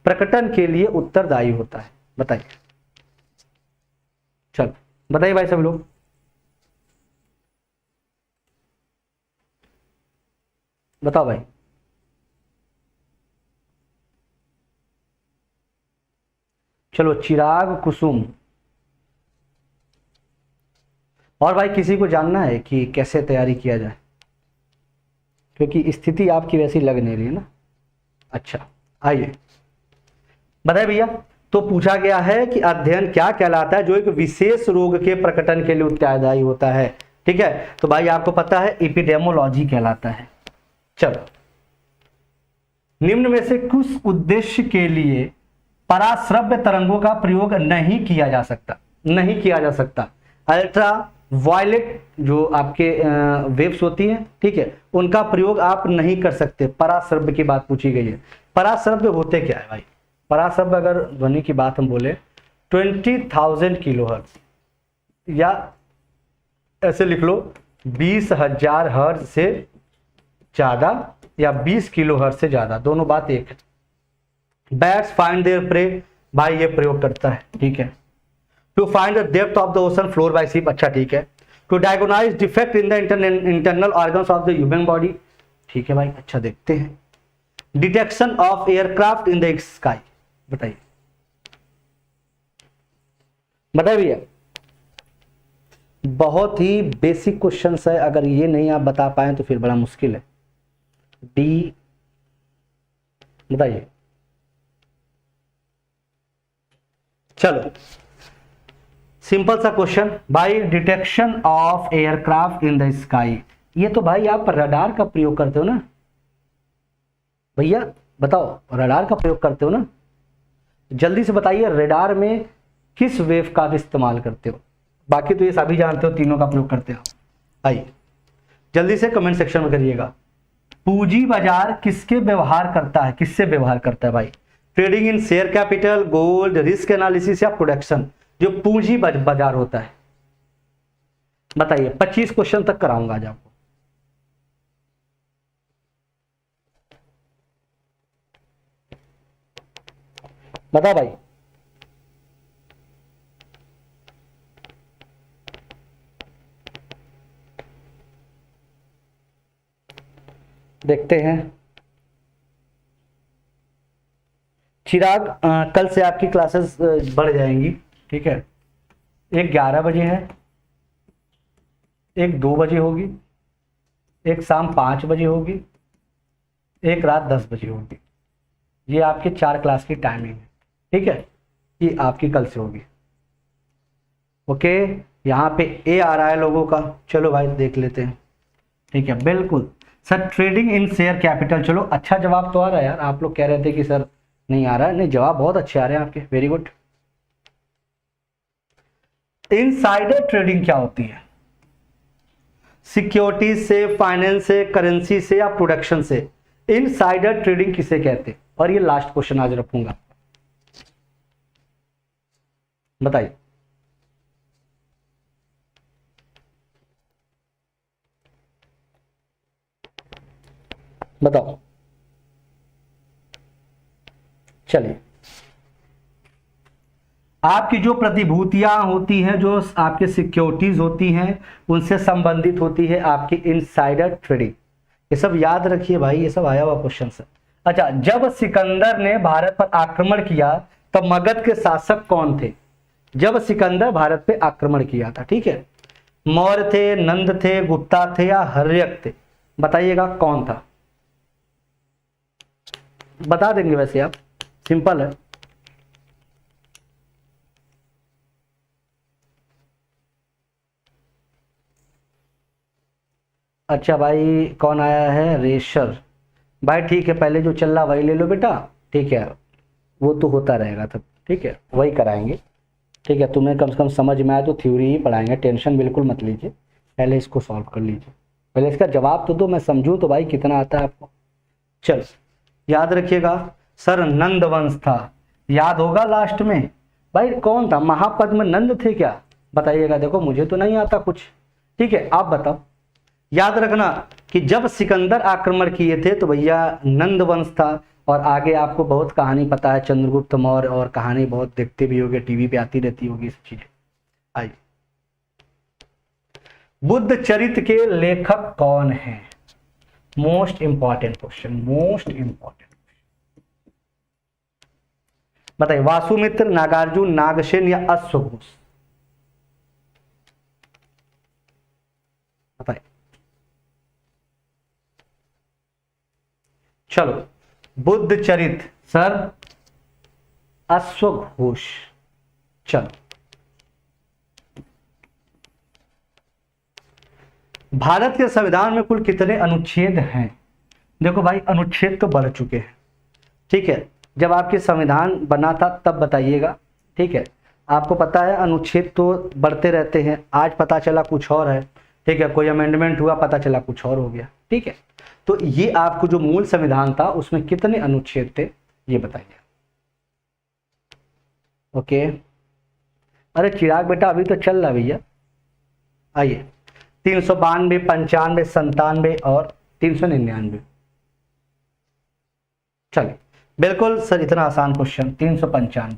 प्रकटन के लिए उत्तरदायी होता है, बताइए। चलो बताइए भाई सब लोग। बताओ भाई। चलो चिराग कुसुम। और भाई किसी को जानना है कि कैसे तैयारी किया जाए, क्योंकि स्थिति आपकी वैसी लग नहीं रही है ना। अच्छा आइए बताइए भैया। तो पूछा गया है कि अध्ययन क्या कहलाता है जो एक विशेष रोग के प्रकटन के लिए उत्तरदायी होता है, ठीक है। तो भाई आपको पता है एपिडेमोलॉजी कहलाता है। चलो निम्न में से किस उद्देश्य के लिए पराश्रव्य तरंगों का प्रयोग नहीं किया जा सकता, नहीं किया जा सकता। अल्ट्रा वायलेट जो आपके वेव्स होती हैं, ठीक है, उनका प्रयोग आप नहीं कर सकते। पराश्रव्य की बात पूछी गई है। पराश्रव्य होते क्या है भाई? पराश्रव्य अगर ध्वनि की बात हम बोले 20,000 किलोहर्ट्ज, या ऐसे लिख लो 20,000 हर्ट्ज से ज्यादा या 20 किलोहर्ट्ज से ज्यादा, दोनों बात एक है। बैट्स फाइंड देयर प्रे, भाई ये प्रयोग करता है, ठीक है। To find the depth of the ocean floor by ship, अच्छा ठीक है। To diagnose defect in the internal organs of the human body, ठीक है भाई, अच्छा देखते हैं। Detection of aircraft in the sky, बताइए बताइए भैया। बहुत ही बेसिक क्वेश्चन है, अगर ये नहीं आप बता पाए तो फिर बड़ा मुश्किल है। डी बताइए। चलो सिंपल सा क्वेश्चन भाई, detection of aircraft in the sky, ये तो भाई आप रडार का प्रयोग करते हो ना भैया, बताओ रडार का प्रयोग करते हो ना, जल्दी से बताइए रडार में किस वेव का भी इस्तेमाल करते हो? बाकी तो ये सभी जानते हो, तीनों का प्रयोग करते हो। आइए जल्दी से कमेंट सेक्शन में करिएगा। पूंजी बाजार किसके व्यवहार करता है, किससे व्यवहार करता है भाई? Trading in share capital, gold, risk analysis या प्रोडक्शन, जो पूंजी बाजार होता है, बताइए। 25 क्वेश्चन तक कराऊंगा आज आपको। बता भाई। देखते हैं। चिराग, कल से आपकी क्लासेस बढ़ जाएंगी, ठीक है। एक 11 बजे है, एक 2 बजे होगी, एक शाम 5 बजे होगी, एक रात 10 बजे होगी। ये आपके 4 क्लास की टाइमिंग है, ठीक है। ये आपकी कल से होगी, ओके। यहाँ पे ए आ रहा है लोगों का, चलो भाई देख लेते हैं, ठीक है। बिल्कुल sir, trading in share capital, चलो अच्छा जवाब तो आ रहा है यार। आप लोग कह रहे थे कि सर नहीं आ रहा है, नहीं जवाब बहुत अच्छे आ रहे हैं आपके, वेरी गुड। इनसाइडर ट्रेडिंग क्या होती है? सिक्योरिटीज से, फाइनेंस से, करेंसी से या प्रोडक्शन से? इनसाइडर ट्रेडिंग किसे कहते हैं? और ये लास्ट क्वेश्चन आज रखूंगा, बताइए। बताओ। चलिए, आपकी जो प्रतिभूतियां होती हैं, जो आपके सिक्योरिटीज होती हैं, उनसे संबंधित होती है आपकी इनसाइडर ट्रेडिंग। ये सब याद रखिए भाई, ये सब आया हुआ क्वेश्चन है। अच्छा, जब सिकंदर ने भारत पर आक्रमण किया तब मगध के शासक कौन थे? जब सिकंदर भारत पे आक्रमण किया था, ठीक है। मौर्य थे, नंद थे, गुप्ता थे या हर्यक थे? बताइएगा कौन था। बता देंगे वैसे आप, सिंपल है। अच्छा भाई, कौन आया है? रेशर भाई, ठीक है, पहले जो चल रहा वही ले लो बेटा, ठीक है। वो तो होता रहेगा तब, ठीक है, वही कराएंगे, ठीक है। तुम्हें कम से कम समझ में आए तो थ्योरी ही पढ़ाएंगे, टेंशन बिल्कुल मत लीजिए। पहले इसको सॉल्व कर लीजिए, पहले इसका जवाब तो दो, मैं समझूं तो भाई कितना आता है आपको। चल याद रखिएगा, सर नंद वंश था, याद होगा लास्ट में। भाई कौन था? महापद्म नंद थे क्या? बताइएगा। देखो मुझे तो नहीं आता कुछ, ठीक है, आप बताओ। याद रखना कि जब सिकंदर आक्रमण किए थे तो भैया नंद वंश था। और आगे आपको बहुत कहानी पता है, चंद्रगुप्त मौर्य, और कहानी बहुत देखते भी होगे, टीवी पे आती रहती होगी सब चीजें। आइए, बुद्ध चरित्र के लेखक कौन है? Most important question, most important. बताइए, वासुमित्र, नागार्जुन, नागसेन या अश्वघोष? बताइए। चलो, बुद्ध चरित्र सर अश्वघोष। चलो, भारत के संविधान में कुल कितने अनुच्छेद हैं? देखो भाई, अनुच्छेद तो बढ़ चुके हैं, ठीक है। जब आपके संविधान बना था तब बताइएगा, ठीक है। आपको पता है अनुच्छेद तो बढ़ते रहते हैं, आज पता चला कुछ और है, ठीक है, कोई अमेंडमेंट हुआ, पता चला कुछ और हो गया, ठीक है। तो ये आपको जो मूल संविधान था उसमें कितने अनुच्छेद थे ये बताइए। ओके, अरे चिराग बेटा अभी तो चल रहा भैया, आइए 392, 95, 97 और 399। चलिए बिल्कुल सर, इतना आसान क्वेश्चन 395।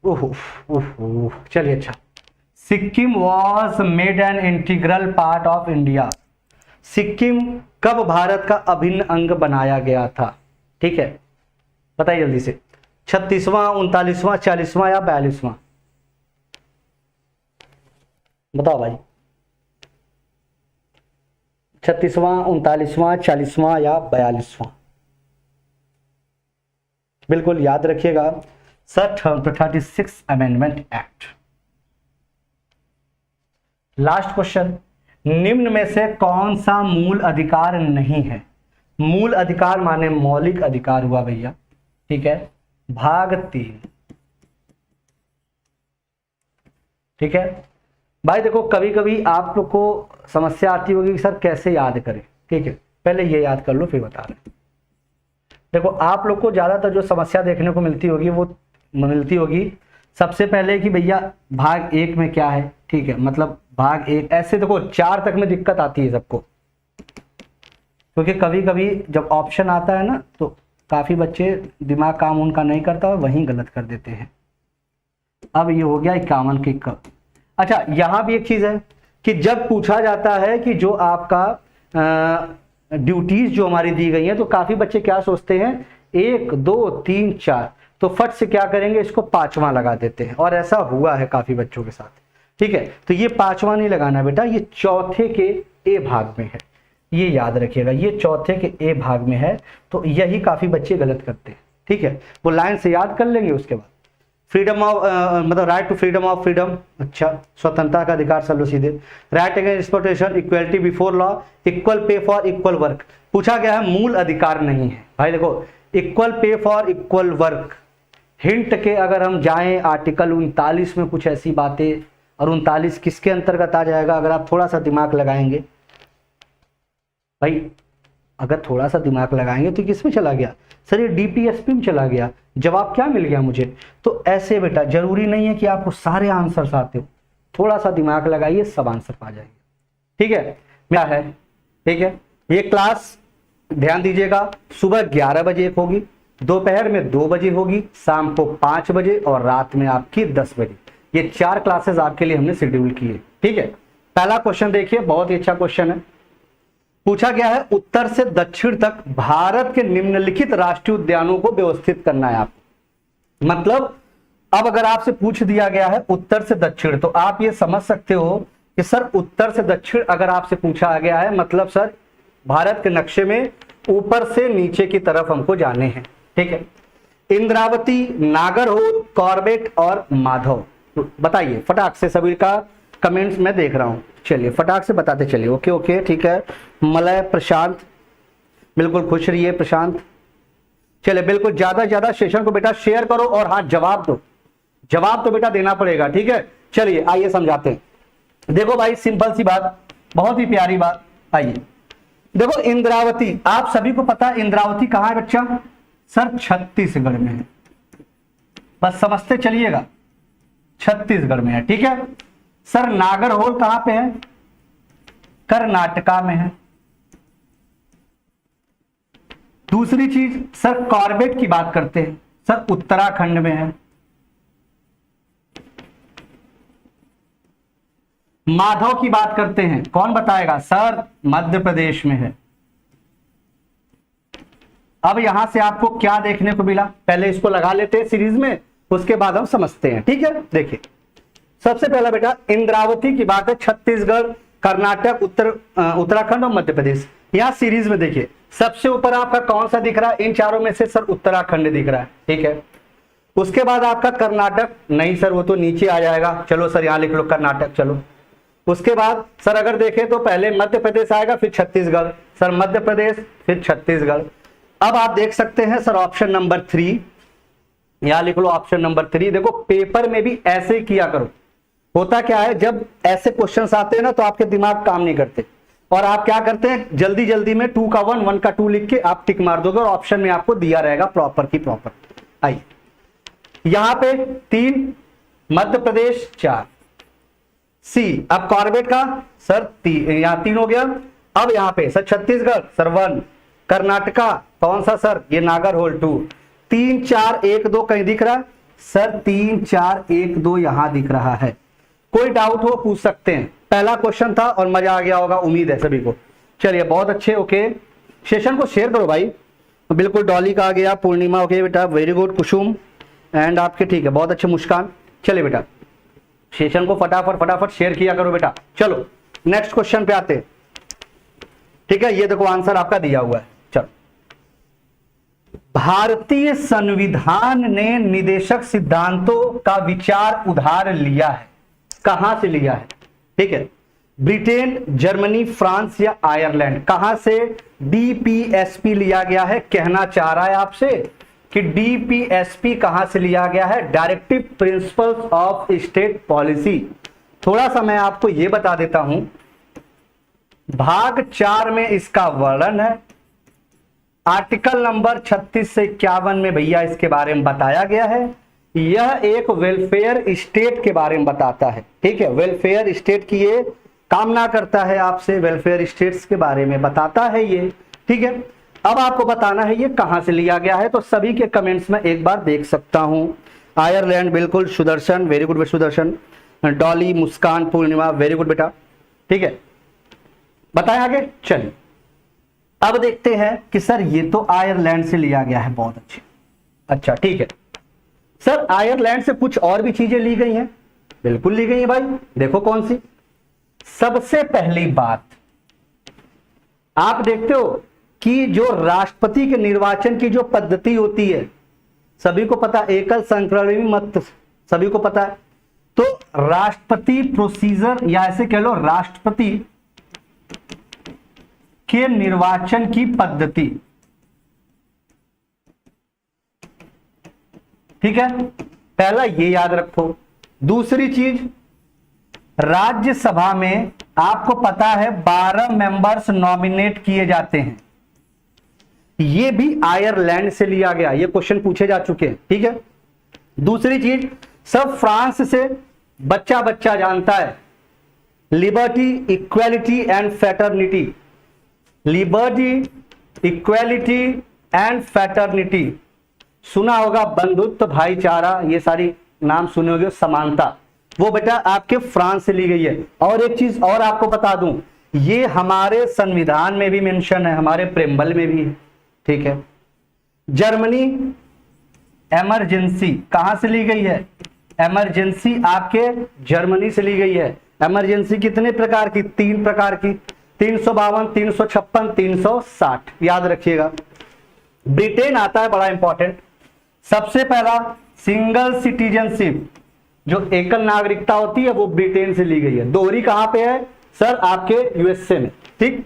ओह चलिए अच्छा, Sikkim was made an integral part of India. Sikkim कब भारत का अभिन्न अंग बनाया गया था, ठीक है, बताइए जल्दी से। 36वां, 39वां, 40वां या 42वां, बताओ भाई। 36वां, 39वां, 40वां या 42वां, बिल्कुल याद रखिएगा sir, 36 amendment act. Last question, निम्न में से कौन सा मूल अधिकार नहीं है। मूल अधिकार माने मौलिक अधिकार हुआ भैया, ठीक है, भाग 3, ठीक है भाई। देखो कभी कभी आप लोग को समस्या आती होगी कि सर कैसे याद करें, ठीक है, पहले ये याद कर लो फिर बता रहे हैं। देखो आप लोग को ज्यादातर जो समस्या देखने को मिलती होगी वो मिलती होगी सबसे पहले कि भैया भाग 1 में क्या है, ठीक है, मतलब भाग 1 ऐसे। देखो 4 तक में दिक्कत आती है सबको, क्योंकि कभी कभी जब ऑप्शन आता है ना तो काफी बच्चे दिमाग काम उनका नहीं करता और वहीं गलत कर देते हैं। अब ये हो गया 51 के कब। अच्छा यहां भी एक चीज है कि जब पूछा जाता है कि जो आपका ड्यूटीज जो हमारी दी गई हैं, तो काफी बच्चे क्या सोचते हैं 1 2 3 4, तो फट से क्या करेंगे इसको 5वां लगा देते हैं, और ऐसा हुआ है काफी बच्चों के साथ, ठीक है। तो ये 5वां नहीं लगाना बेटा, ये चौथे के ए भाग में है, ये याद रखिएगा, ये चौथे के ए भाग में है। तो यही काफी बच्चे गलत करते हैं, ठीक है, वो लाइन से याद कर लेंगे। उसके बाद फ्रीडम ऑफ मतलब right to freedom of freedom, अच्छा स्वतंत्रता का अधिकार, चलो सीधे। Right against exploitation, equality before law, equal pay for equal work. पूछा गया है मूल अधिकार नहीं है भाई। देखो equal pay for equal work, hint के अगर हम जाएं आर्टिकल 39 में कुछ ऐसी बातें, और 39 किसके अंतर्गत आ जाएगा अगर आप थोड़ा सा दिमाग लगाएंगे भाई, अगर थोड़ा सा दिमाग लगाएंगे तो किस में चला गया सर, ये डीपीएसपी में चला गया। जवाब क्या मिल गया मुझे। तो ऐसे बेटा जरूरी नहीं है कि आपको सारे आंसर्स आते हो, थोड़ा सा दिमाग लगाइए सब आंसर पा जाएंगे, ठीक है। क्या है, ठीक है, ये क्लास ध्यान दीजिएगा, सुबह 11 बजे एक होगी, दोपहर में 2 बजे होगी, शाम को 5 बजे और रात में आपकी 10 बजे। ये 4 क्लासेस आपके लिए हमने शेड्यूल की है, ठीक है। पहला क्वेश्चन देखिए, बहुत ही अच्छा क्वेश्चन है। पूछा गया है उत्तर से दक्षिण तक भारत के निम्नलिखित राष्ट्रीय उद्यानों को व्यवस्थित करना है आपको। मतलब अब अगर आपसे पूछ दिया गया है उत्तर से दक्षिण, तो आप ये समझ सकते हो कि सर उत्तर से दक्षिण अगर आपसे पूछा गया है मतलब सर भारत के नक्शे में ऊपर से नीचे की तरफ हमको जाने हैं, ठीक है। इंद्रावती, नागरहोल, कॉर्बेट और माधव, तो बताइए फटाक से, सभी का कमेंट्स में देख रहा हूं, चलिए फटाक से बताते चलिए। ओके ओके ठीक है, मलय, प्रशांत, बिल्कुल खुश रहिए प्रशांत। चलिए बिल्कुल ज्यादा से ज्यादा सेशन को बेटा शेयर करो और हाँ जवाब दो, जवाब तो बेटा देना पड़ेगा, ठीक है। चलिए आइए समझाते हैं। देखो भाई सिंपल सी बात, बहुत ही प्यारी बात, आइए देखो इंद्रावती, आप सभी को पता है इंद्रावती कहां है बच्चा, सर छत्तीसगढ़ में है, बस समझते चलिएगा, छत्तीसगढ़ में है, ठीक है। सर नागरहोल कहां पे है, कर्नाटका में है। दूसरी चीज सर कॉर्बेट की बात करते हैं, सर उत्तराखंड में है। माधव की बात करते हैं, कौन बताएगा, सर मध्य प्रदेश में है। अब यहां से आपको क्या देखने को मिला, पहले इसको लगा लेते हैं सीरीज में, उसके बाद हम समझते हैं, ठीक है। देखिए सबसे पहला बेटा इंद्रावती की बात है, छत्तीसगढ़, कर्नाटक, उत्तराखंड और मध्य प्रदेश। यहां सीरीज में देखिए सबसे ऊपर आपका कौन सा दिख रहा है, इन चारों में से सर उत्तराखंड दिख रहा है, ठीक है। उसके बाद आपका कर्नाटक, नहीं सर वो तो नीचे आ जाएगा, चलो सर यहां लिख लो कर्नाटक, चलो। उसके बाद सर अगर देखें तो पहले मध्य प्रदेश आएगा, फिर छत्तीसगढ़, सर मध्य प्रदेश फिर छत्तीसगढ़। अब आप देख सकते हैं सर ऑप्शन नंबर 3, यहां लिख लो ऑप्शन नंबर 3। देखो पेपर में भी ऐसे ही किया करो। होता क्या है, जब ऐसे क्वेश्चंस आते हैं ना तो आपके दिमाग काम नहीं करते और आप क्या करते हैं, जल्दी जल्दी में 2 का 1 1 का 2 लिख के आप टिक मार दोगे और ऑप्शन में आपको दिया रहेगा प्रॉपर की प्रॉपर। आइए यहां पे 3, मध्य प्रदेश 4, सी। अब कॉर्बेट का सर यहां 3 हो गया। अब यहां पे सर छत्तीसगढ़ सर 1, कर्नाटका कौन सा सर, ये नागरहोल 2। 3 4 1 2 कहीं दिख रहा है सर, 3 4 1 2 यहां दिख रहा है। कोई डाउट हो पूछ सकते हैं। पहला क्वेश्चन था और मजा आ गया होगा, उम्मीद है सभी को। चलिए बहुत अच्छे, ओके। सेशन को शेयर करो भाई। बिल्कुल डॉली का आ गया, पूर्णिमा ओके बेटा, वेरी गुड। कुसुम एंड आपके ठीक है, बहुत अच्छे। मुस्कान, चलिए बेटा सेशन को फटाफट फटाफट शेयर किया करो बेटा। चलो नेक्स्ट क्वेश्चन पे आते हैं, ठीक है। ये देखो आंसर आपका दिया हुआ है। चलो, भारतीय संविधान ने निदेशक सिद्धांतों का विचार उधार लिया है, कहां से लिया है, ठीक है। ब्रिटेन, जर्मनी, फ्रांस या आयरलैंड, कहां से डीपीएसपी लिया गया है। कहना चाह रहा है आपसे कि डीपीएसपी कहां से लिया गया है, directive principles of state policy. थोड़ा सा मैं आपको यह बता देता हूं, भाग 4 में इसका वर्णन है। आर्टिकल नंबर 36 से 51 में भैया इसके बारे में बताया गया है। यह एक वेलफेयर स्टेट के बारे में बताता है, ठीक है। वेलफेयर स्टेट की ये कामना करता है आपसे, वेलफेयर स्टेट्स के बारे में बताता है ये, ठीक है। अब आपको बताना है ये कहां से लिया गया है, तो सभी के कमेंट्स में एक बार देख सकता हूं। आयरलैंड बिल्कुल, सुदर्शन वेरी गुड सुदर्शन, डॉली, मुस्कान, पूर्णिमा वेरी गुड बेटा, ठीक है। बताएं आगे। चलिए अब देखते हैं कि सर ये तो आयरलैंड से लिया गया है, बहुत अच्छे। अच्छा ठीक है सर, आयरलैंड से कुछ और भी चीजें ली गई हैं, बिल्कुल ली गई है भाई। देखो कौन सी। सबसे पहली बात आप देखते हो कि जो राष्ट्रपति के निर्वाचन की जो पद्धति होती है, सभी को पता, एकल संक्रमण मत, सभी को पता है। तो राष्ट्रपति प्रोसीजर या ऐसे कह लो राष्ट्रपति के निर्वाचन की पद्धति, ठीक है। पहला ये याद रखो। दूसरी चीज, राज्यसभा में आपको पता है 12 मेंबर्स नॉमिनेट किए जाते हैं, ये भी आयरलैंड से लिया गया, ये क्वेश्चन पूछे जा चुके हैं, ठीक है। दूसरी चीज, सब फ्रांस से बच्चा बच्चा जानता है, liberty, equality and fraternity, liberty, equality and fraternity सुना होगा, बंधुत्व, भाईचारा, ये सारी नाम सुने होंगे, समानता, वो बेटा आपके फ्रांस से ली गई है। और एक चीज और आपको बता दूं, ये हमारे संविधान में भी मेंशन है, हमारे प्रेम्बल में भी है, ठीक है। जर्मनी, इमरजेंसी कहां से ली गई है, इमरजेंसी आपके जर्मनी से ली गई है। इमरजेंसी कितने प्रकार की, 3 प्रकार की, 352, 356, 360, याद रखिएगा। ब्रिटेन आता है, बड़ा इंपॉर्टेंट। सबसे पहला सिंगल सिटीजनशिप, जो एकल नागरिकता होती है, वो ब्रिटेन से ली गई है। दोहरी कहां पे है सर, आपके यूएसए में, ठीक।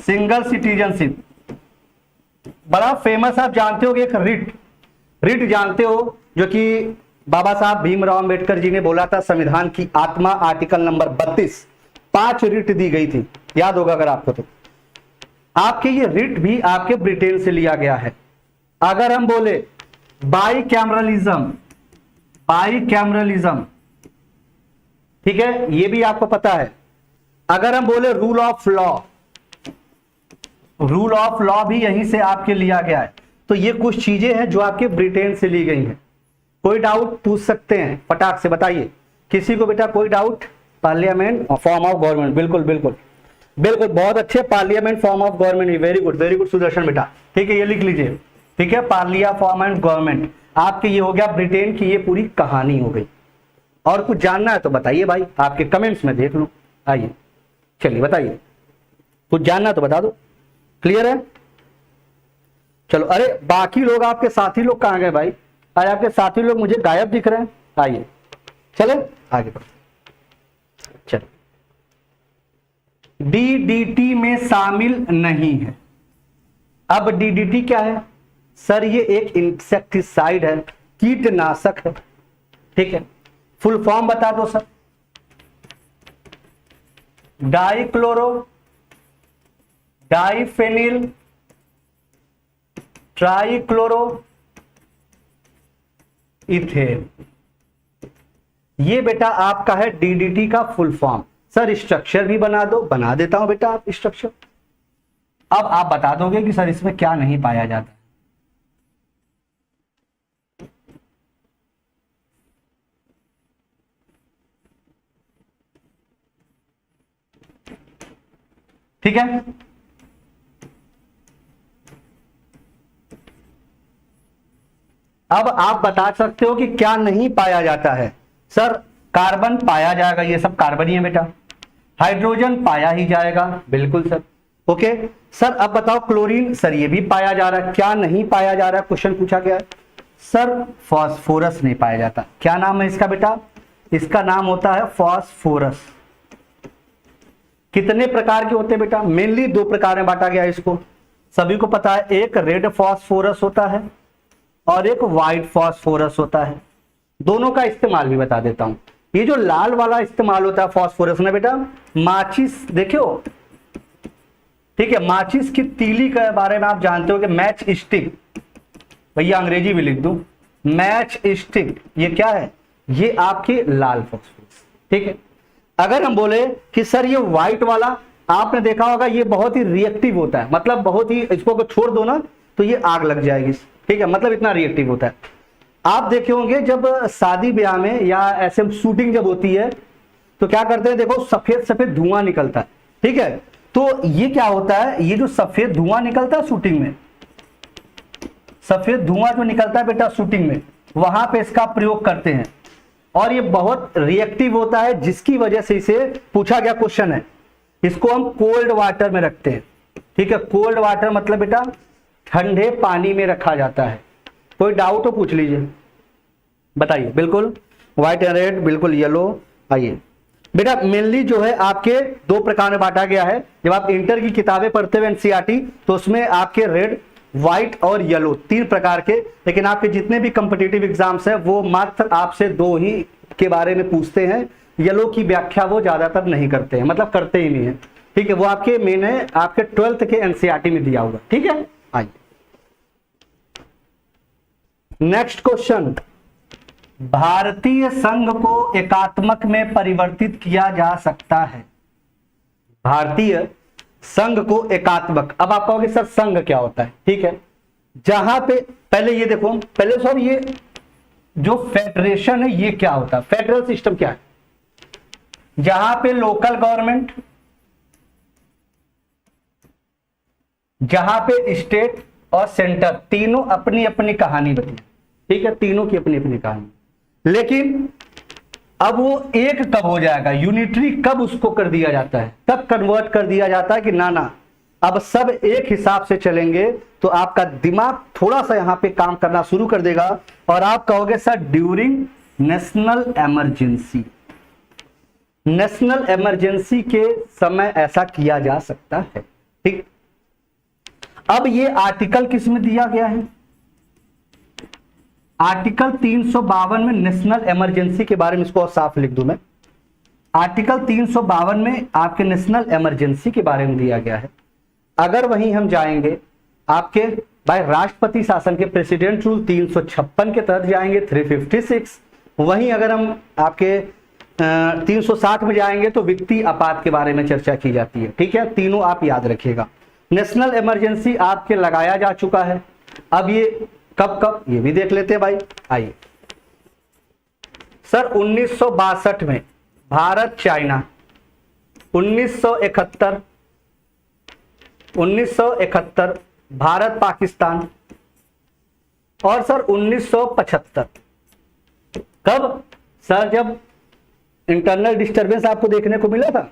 सिंगल सिटीजनशिप बड़ा फेमस, आप जानते हो कि एक रिट जानते हो, जो कि बाबा साहब भीमराव अंबेडकर जी ने बोला था, संविधान की आत्मा, आर्टिकल नंबर 32, 5 रिट दी गई थी, याद होगा अगर आपको। तो आपके ये रिट भी आपके ब्रिटेन से लिया गया है। अगर हम बोले बाई कैमरलिज्म, ठीक है, ये भी आपको पता है। अगर हम बोले रूल ऑफ लॉ भी यहीं से आपके लिया गया है। तो ये कुछ चीजें हैं जो आपके ब्रिटेन से ली गई हैं। कोई डाउट पूछ सकते हैं, फटाक से बताइए किसी को बेटा, कोई doubt. Parliament form of government, बिल्कुल बिल्कुल बिल्कुल, बहुत अच्छे। Parliament form of government, very good Sudarshan बेटा, ठीक है, ये लिख लीजिए, ठीक है। पार्लिया फॉर्म एंड गवर्नमेंट आपके ये हो गया ब्रिटेन की, ये पूरी कहानी हो गई। और कुछ जानना है तो बताइए भाई, आपके कमेंट्स में देख लो। आइए चलिए बताइए, कुछ जानना तो बता दो। क्लियर है, चलो। अरे बाकी लोग, आपके साथी लोग कहां गए भाई? अरे आपके साथी लोग मुझे गायब दिख रहे हैं। आइए चले आगे बढ़ते, चलो। डीडीटी में शामिल नहीं है। अब डीडीटी क्या है सर? ये एक इंसेक्टिसाइड है, कीटनाशक है। ठीक है, फुल फॉर्म बता दो sir. Dichloro diphenyl trichloro ethane, ये बेटा आपका है डीडीटी का फुल फॉर्म। सर स्ट्रक्चर भी बना दो, बना देता हूं बेटा आप स्ट्रक्चर। अब आप बता दोगे कि सर इसमें क्या नहीं पाया जाता। ठीक है, अब आप बता सकते हो कि क्या नहीं पाया जाता है। सर कार्बन पाया जाएगा, ये सब कार्बन ही है बेटा। हाइड्रोजन पाया ही जाएगा, बिल्कुल सर। ओके सर, अब बताओ क्लोरीन, सर ये भी पाया जा रहा है। क्या नहीं पाया जा रहा है, क्वेश्चन पूछा गया है। सर फास्फोरस नहीं पाया जाता। क्या नाम है इसका बेटा? इसका नाम होता है फास्फोरस। कितने प्रकार के होते हैं बेटा? मेनली दो प्रकार में बांटा गया है इसको, सभी को पता है। एक रेड फास्फोरस होता है और एक व्हाइट फास्फोरस होता है। दोनों का इस्तेमाल भी बता देता हूं। ये जो लाल वाला इस्तेमाल होता है फास्फोरस में बेटा, माचिस देखियो, ठीक है, माचिस की तीली के बारे में आप जानते हो कि मैच स्टिक, भैया अंग्रेजी भी लिख दूं, मैच स्टिक, ये क्या है? ये आपके लाल फास्फोरस। ठीक है, अगर हम बोले कि सर ये व्हाइट वाला, आपने देखा होगा ये बहुत ही रिएक्टिव होता है, मतलब बहुत ही, इसको छोड़ दो ना तो ये आग लग जाएगी। ठीक है, मतलब इतना रिएक्टिव होता है। आप देखे होंगे जब शादी ब्याह में या ऐसे शूटिंग जब होती है तो क्या करते हैं, देखो सफेद सफेद धुआं निकलता है। ठीक है, तो ये क्या होता है, ये जो सफेद धुआं निकलता है शूटिंग में, सफेद धुआं जो निकलता है बेटा शूटिंग में, वहां पे इसका प्रयोग करते हैं और ये बहुत रिएक्टिव होता है, जिसकी वजह से इसे पूछा गया क्वेश्चन है। इसको हम कोल्ड वाटर में रखते हैं। ठीक है, कोल्ड वाटर मतलब बेटा ठंडे पानी में रखा जाता है। कोई डाउट तो पूछ लीजिए, बताइए। बिल्कुल व्हाइट एंड रेड, बिल्कुल येलो। आइए बेटा, मेनली जो है आपके दो प्रकार में बांटा गया है। जब आप इंटर की किताबें पढ़ते हुए एनसीईआरटी, तो उसमें आपके रेड, व्हाइट और येलो तीन प्रकार के, लेकिन आपके जितने भी कॉम्पिटिटिव एग्जाम्स है वो मात्र आपसे दो ही के बारे में पूछते हैं। येलो की व्याख्या वो ज्यादातर नहीं करते हैं, मतलब करते ही नहीं है। ठीक है, वो आपके मेन है, आपके 12th के एनसीईआरटी में दिया होगा। ठीक है, आइए नेक्स्ट क्वेश्चन। भारतीय संघ को एकात्मक में परिवर्तित किया जा सकता है। भारतीय संघ को एकात्मक। अब आप कहोगे सर संघ क्या होता है? ठीक है, जहां पे पहले ये देखो, पहले सर ये जो फेडरेशन है ये क्या होता है? फेडरल सिस्टम क्या है? जहां पे लोकल गवर्नमेंट, जहां पे स्टेट और सेंटर तीनों अपनी अपनी कहानी बताई। ठीक है, तीनों की अपनी अपनी कहानी। लेकिन अब वो एक कब हो जाएगा, यूनिटरी कब उसको कर दिया जाता है? तब कन्वर्ट कर दिया जाता है कि ना ना अब सब एक हिसाब से चलेंगे। तो आपका दिमाग थोड़ा सा यहां पे काम करना शुरू कर देगा और आप कहोगे sir during national emergency, national emergency के समय ऐसा किया जा सकता है। ठीक, अब ये आर्टिकल किस में दिया गया है? आर्टिकल 352 में नेशनल इमरजेंसी के बारे में, इसको और साफ लिख दूं मैं। आर्टिकल 352 में आपके नेशनल इमरजेंसी के बारे में दिया गया है। अगर वहीं हम जाएंगे आपके बाय राष्ट्रपति शासन के प्रेसिडेंट रूल 356 के तहत जाएंगे 356। वहीं अगर हम आपके 360 में जाएंगे तो वित्तीय आपात के बारे में चर्चा की जाती है। ठीक है, तीनों आप याद रखिएगा। नेशनल इमरजेंसी आपके लगाया जा चुका है। अब ये कब कब ये भी देख लेते हैं भाई। आइए सर 1962 में भारत चाइना, 1971 भारत पाकिस्तान, और सर 1975 कब? सर जब इंटरनल डिस्टरबेंस आपको देखने को मिला था,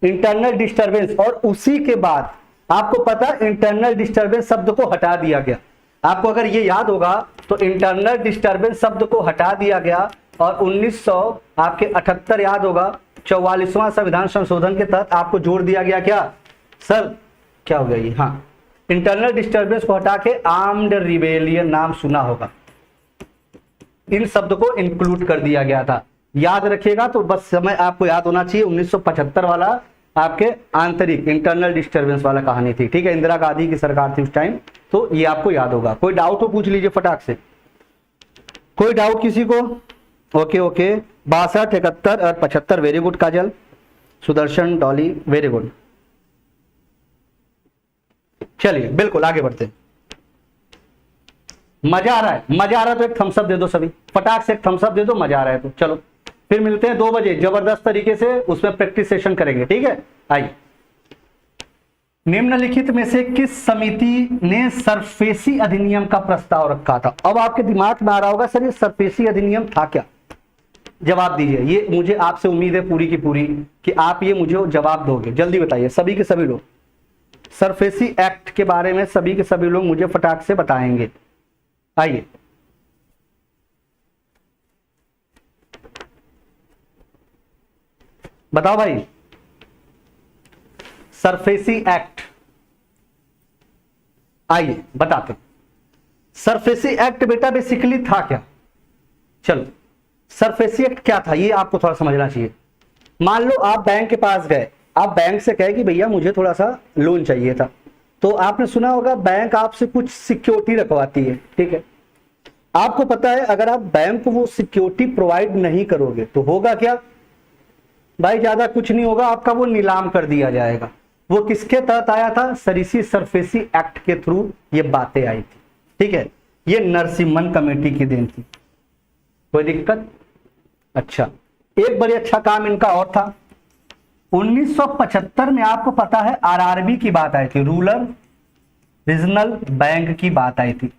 इंटरनल डिस्टरबेंस, और उसी के बाद आपको पता इंटरनल डिस्टरबेंस शब्द को हटा दिया गया। आपको अगर ये याद होगा तो इंटरनल डिस्टरबेंस शब्द को हटा दिया गया और 1978 याद होगा 44वां संविधान संशोधन के तहत आपको जोड़ दिया गया। क्या सर क्या हो गया ये? हाँ, इंटरनल डिस्टरबेंस को हटा के आर्म्ड रिबेलियन नाम सुना होगा। इन शब्द को इंक्लूड कर दिया गया था। याद रखिएगा, तो बस समय आपको याद होना चाहिए 1975 वाला आपके आंतरिक इंटरनल डिस्टर्बेंस वाला कहानी थी, ठीक है, इंदिरा गांधी की सरकार थी उस टाइम, तो ये आपको याद होगा। कोई डाउट हो पूछ लीजिए फटाक से, कोई डाउट किसी को? ओके ओके, 62, 71 और 75, वेरी गुड काजल, सुदर्शन, डॉली, वेरी गुड। चलिए बिल्कुल आगे बढ़ते हैं। मजा आ रहा है? मजा आ रहा है तो एक थम्स अप दे दो सभी, फटाक से एक थम्स अप दे दो, मजा आ रहा है तो। चलो फिर मिलते हैं 2 बजे, जबरदस्त तरीके से उसमें प्रैक्टिस सेशन करेंगे, ठीक है। आइए, निम्नलिखित में से किस समिति ने सरफेसी अधिनियम का प्रस्ताव रखा था? अब आपके दिमाग में आ रहा होगा सर ये सरफेसी अधिनियम था क्या? जवाब दीजिए, ये मुझे आपसे उम्मीद है पूरी की पूरी कि आप ये मुझे जवाब दोगे। जल्दी बताइए सभी के सभी लोग, सरफेसी एक्ट के बारे में सभी के सभी लोग मुझे फटाक से बताएंगे। आइए, बताओ भाई, सरफेसी एक्ट, आइए बताते। सरफेसी एक्ट बेटा बेसिकली था क्या? चलो, सरफेसी एक्ट क्या था ये आपको थोड़ा समझना चाहिए। मान लो आप बैंक के पास गए, आप बैंक से कहे कि भैया मुझे थोड़ा सा लोन चाहिए था, तो आपने सुना होगा बैंक आपसे कुछ सिक्योरिटी रखवाती है, ठीक है। आपको पता है अगर आप बैंक को वो सिक्योरिटी प्रोवाइड नहीं करोगे तो होगा क्या भाई? ज्यादा कुछ नहीं होगा, आपका वो नीलाम कर दिया जाएगा। वो किसके तहत आया था? सरिसी सरफेसी एक्ट के थ्रू ये बातें आई थी, ठीक है। ये नरसिम्हन कमेटी की देन थी। कोई दिक्कत? अच्छा, एक बड़ी अच्छा काम इनका और था। 1975 में आपको पता है आरआरबी की बात आई थी, रूरल रीजनल बैंक की बात आई थी,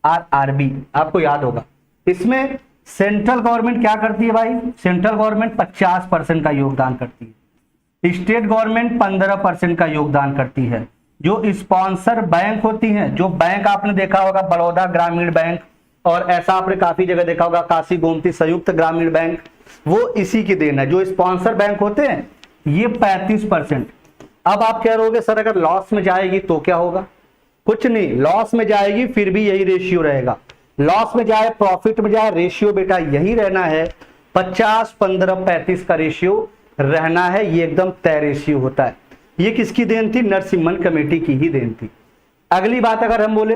आरआरबी, आपको याद होगा। इसमें सेंट्रल गवर्नमेंट क्या करती है भाई? सेंट्रल गवर्नमेंट 50% का योगदान करती है, स्टेट गवर्नमेंट 15% का योगदान करती है। जो स्पॉन्सर बैंक होती हैं, जो बैंक आपने देखा होगा बड़ौदा ग्रामीण बैंक, और ऐसा आपने काफी जगह देखा होगा काशी गोमती संयुक्त ग्रामीण बैंक, वो इसी की देन है। जो स्पॉन्सर बैंक होते हैं ये 35%। अब आप क्या रहोगे सर अगर लॉस में जाएगी तो क्या होगा? कुछ नहीं, लॉस में जाएगी फिर भी यही रेशियो रहेगा। लॉस में जाए प्रॉफिट में जाए, रेशियो बेटा यही रहना है, 50, 15, 35 का रेशियो रहना है। ये एकदम तय रेशियो होता है। ये किसकी देन थी? नरसिम्हन कमेटी की ही देन थी। अगली बात अगर हम बोले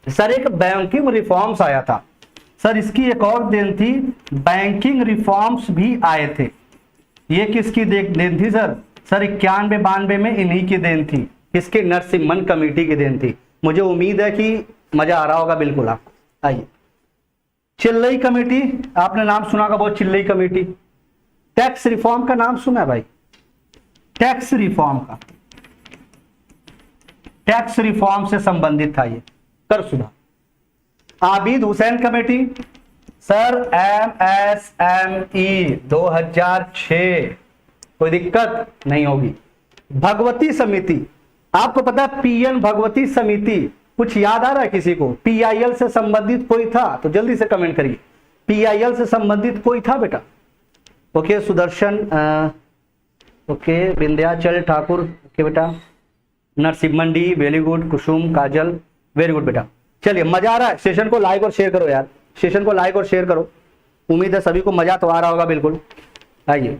सर एक बैंकिंग रिफॉर्म्स आया था, सर इसकी एक और देन थी, बैंकिंग रिफॉर्म्स भी आए थे। ये किसकी देन थी सर? सर 91-92 में इन्हीं की देन थी। किसके? नरसिम्हन कमेटी की देन थी। मुझे उम्मीद है कि मजा आ रहा होगा बिल्कुल आपको। आइए, चिल्लई कमेटी, आपने नाम सुना होगा बहुत, चिल्लई कमेटी। टैक्स रिफॉर्म का नाम सुना है भाई? टैक्स रिफॉर्म का, टैक्स रिफॉर्म से संबंधित था ये, कर सुधार। Abid Hussain committee, sir MSME 2006, कोई दिक्कत नहीं होगी। भगवती समिति, आपको पता है PN भगवती समिति, कुछ याद आ रहा है किसी को? PIL से संबंधित कोई था तो जल्दी से कमेंट करिए। PIL से संबंधित कोई था बेटा? Okay Sudarshan, okay Vindhyachal Thakur, okay बेटा, नरसिम्हन डी, वेरी गुड, कुसुम, काजल, वेरी गुड बेटा। चलिए, मजा आ रहा है? सेशन को लाइक और शेयर करो यार, सेशन को लाइक और शेयर करो। उम्मीद है सभी को मजा तो आ रहा होगा बिल्कुल। आइए,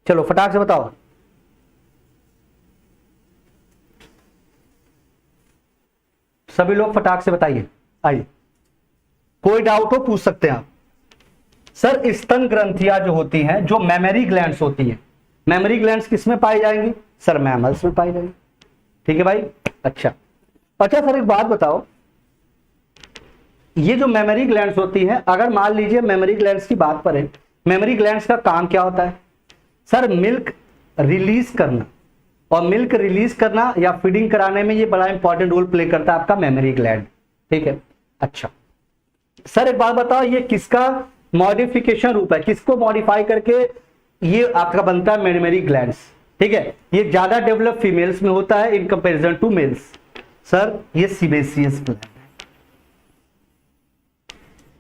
चलो फटाक से बताओ। सभी लोग फटाक से बताइए। आइए, कोई डाउट हो पूछ सकते हैं आप। सर स्तन ग्रंथियां जो होती हैं, जो मेमोरी ग्लैंड्स होती हैं, मेमोरी ग्लैंड्स किसमें पाई जाएंगी? सर मैमल्स में पाई जाएंगी। ठीक है भाई, अच्छा सर एक बात बताओ, ये जो मेमोरी ग्लैंड्स होती हैं, अगर मान लीजिए मेमोरी ग्लैंड्स की बात करें, मेमोरी ग्लैंड्स का काम क्या होता है? सर मिल्क रिलीज करना, और मिल्क रिलीज करना या फीडिंग कराने में ये बड़ा इंपॉर्टेंट रोल प्ले करता है आपका मेमोरी ग्लैंड। ठीक है, अच्छा सर एक बात बताओ, ये किसका मॉडिफिकेशन रूप है? किसको मॉडिफाई करके ये आपका बनता है मेमोरी ग्लैंड्स? ठीक है, ये ज्यादा डेवलप फीमेल्स में होता है in comparison to males. Sir ये सीबेसियस ग्लैंड है,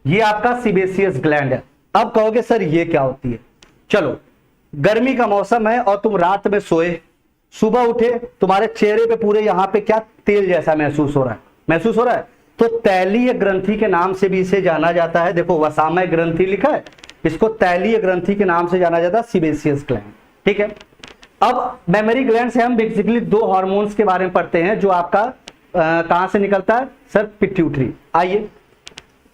ये आपका सीबेसियस ग्लैंड है। अब कहोगे सर ये क्या होती है? चलो, गर्मी का मौसम है और तुम रात में सोए, सुबह उठे, तुम्हारे चेहरे पे पूरे यहाँ पे क्या तेल जैसा महसूस हो रहा है, महसूस हो रहा है, तो तैलीय ग्रंथि के नाम से भी इसे जाना जाता है। देखो वसामय ग्रंथि लिखा है, इसको तैलीय ग्रंथि के नाम से जाना जाता है, सीबेसियस ग्लैंड। ठीक है, अब मेमोरी ग्लैंड से हम बेसिकली दो हार्मोन्स के बारे में पढ़ते हैं जो आपका कहां से निकलता है सर, पिट्यूटरी। आइए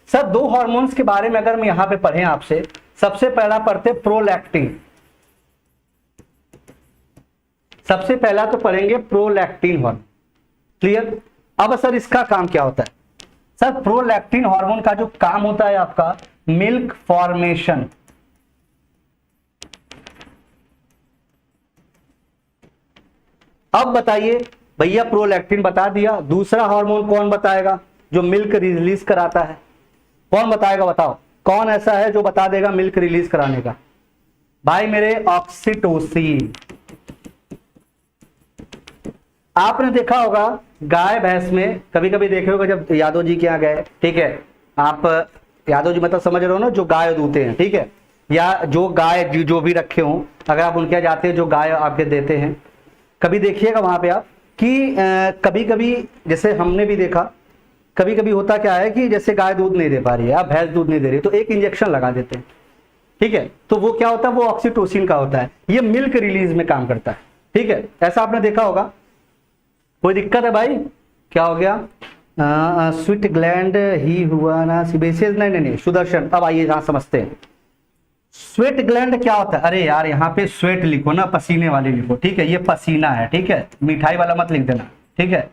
सर, दो हार्मोन्स के बारे में अगर हम यहां पे पढ़ें आपसे, सबसे पहला पढ़ते प्रोलैक्टिन। सबसे पहला तो पढ़ेंगे प्रोलैक्टिन हार्मोन, क्लियर। अब सर इसका काम क्या होता है, सर प्रोलैक्टिन हार्मोन का जो काम होता है आपका मिल्क फॉर्मेशन। अब बताइए भैया, प्रोलैक्टिन बता दिया, दूसरा हार्मोन कौन बताएगा जो मिल्क रिलीज कराता है, कौन बताएगा बताओ, कौन ऐसा है जो बता देगा मिल्क रिलीज कराने का? भाई मेरे ऑक्सीटोसिन। आपने देखा होगा गाय भैंस में, कभी कभी देखे होगा जब यादव जी के यहाँ गए, ठीक है, आप यादव जी मतलब समझ रहे हो ना, जो गाय दूते हैं, ठीक है, या जो गाय जो भी रखे हों, अगर आप उनके यहाँ जाते हैं जो गाय आपके देते हैं, कभी देखिएगा वहां पे आप कि कभी कभी जैसे हमने भी देखा, कभी कभी होता क्या है कि जैसे गाय दूध नहीं दे पा रही है या भैंस दूध नहीं दे रही है, तो एक इंजेक्शन लगा देते हैं, ठीक है, तो वो क्या होता है, वो ऑक्सीटोसिन का होता है, ये मिल्क रिलीज में काम करता है। ठीक है, ऐसा आपने देखा होगा। कोई दिक्कत है भाई, क्या हो गया, स्वीट ग्लैंड ही हुआ ना, सीबेसियस, नहीं नहीं नहीं सुदर्शन। अब आइए यहां समझते हैं स्वेट ग्लैंड क्या होता है। अरे यार यहाँ पे स्वेट लिखो ना, पसीने वाली लिखो, ठीक है, ये पसीना है, ठीक है, मिठाई वाला मत लिख देना, ठीक है,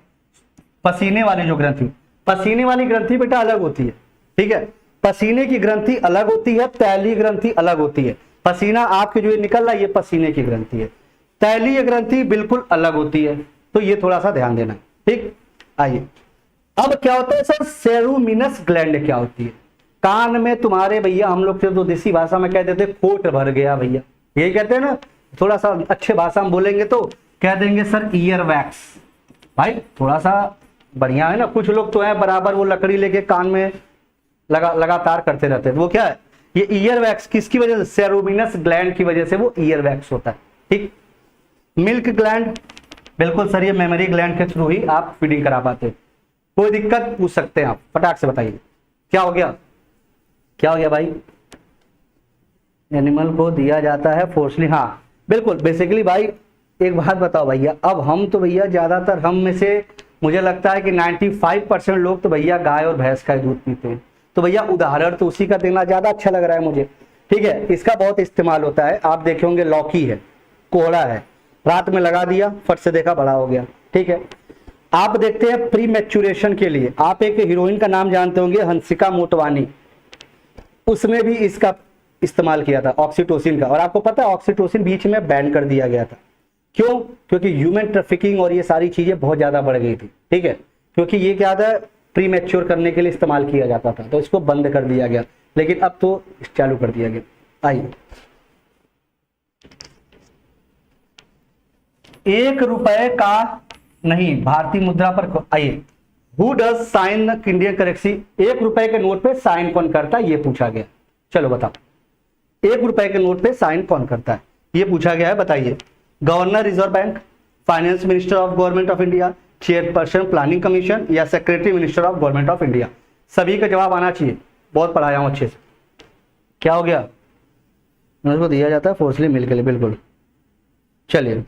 पसीने वाली जो ग्रंथि, पसीने वाली ग्रंथि बेटा अलग होती है, ठीक है, पसीने की ग्रंथि अलग होती है, तैलीय ग्रंथि अलग होती है। पसीना आपके जो निकल रहा है ये पसीने की ग्रंथि है, तैलीय ग्रंथि बिल्कुल अलग होती है, तो ये थोड़ा सा ध्यान देना, ठीक। आइए अब क्या होता है सर, सेरुमिनस ग्लैंड क्या होती है। कान में तुम्हारे भैया, हम लोग तो देसी भाषा में कह देते कोट भर गया भैया, यही कहते हैं ना, थोड़ा सा अच्छे भाषा में बोलेंगे तो कह देंगे सर ईयर वैक्स। भाई थोड़ा सा बढ़िया है ना, कुछ लोग तो है बराबर वो लकड़ी लेके कान में लगातार करते रहते हैं, वो क्या है, ये ईयर वैक्स किसकी वजह से, सेरुमिनस ग्लैंड की वजह से वो ईयर वैक्स होता है, ठीक। मिल्क ग्लैंड, बिल्कुल सर, ये मेमोरी ग्लैंड के थ्रू ही आप फीडिंग करा पाते हैं। कोई दिक्कत पूछ सकते हैं आप, फटाक से बताइए क्या हो गया, क्या हो गया भाई, एनिमल को दिया जाता है फोर्सली, हाँ बिल्कुल। बेसिकली भाई एक बात बताओ भैया, अब हम तो भैया ज्यादातर हम में से मुझे लगता है कि 95% लोग तो भैया गाय और भैंस का दूध पीते हैं, तो भैया उदाहरण तो उसी का देना ज्यादा अच्छा लग रहा है मुझे, ठीक है। इसका बहुत इस्तेमाल होता है, आप देखे होंगे लौकी है, कोहड़ा है, रात में लगा दिया, फट से देखा बड़ा हो गया, ठीक है। आप देखते हैं प्री मैच्योरेशन के लिए, आप एक हीरोइन का नाम जानते होंगे हंसिका मोटवानी, उसमें भी इसका इस्तेमाल किया था ऑक्सीटोसिन का, और आपको पता है ऑक्सीटोसिन बीच में बैन कर दिया गया था, क्यों, क्योंकि ह्यूमन ट्रैफिकिंग और ये सारी चीजें बहुत ज्यादा बढ़ गई थी, ठीक है, क्योंकि ये क्या था, प्री मैच्योर करने के लिए इस्तेमाल किया जाता था, तो इसको बंद कर दिया गया, लेकिन अब तो चालू कर दिया गया। आइए 1 रुपए का नहीं, भारतीय मुद्रा पर आइए, who does sign Indian currency, 1 रुपए के नोट पे साइन कौन करता है, ये पूछा गया। चलो बताओ 1 रुपए के नोट पे साइन कौन करता है, ये पूछा गया है, बताइए। Governor reserve bank, finance minister of government of India, chairperson planning commission, या secretary minister of government of India. सभी का जवाब आना चाहिए, बहुत पढ़ाया हूं अच्छे से। क्या हो गया, उसको दिया जाता है फोर्सली मिल के लिए, बिल्कुल। चलिए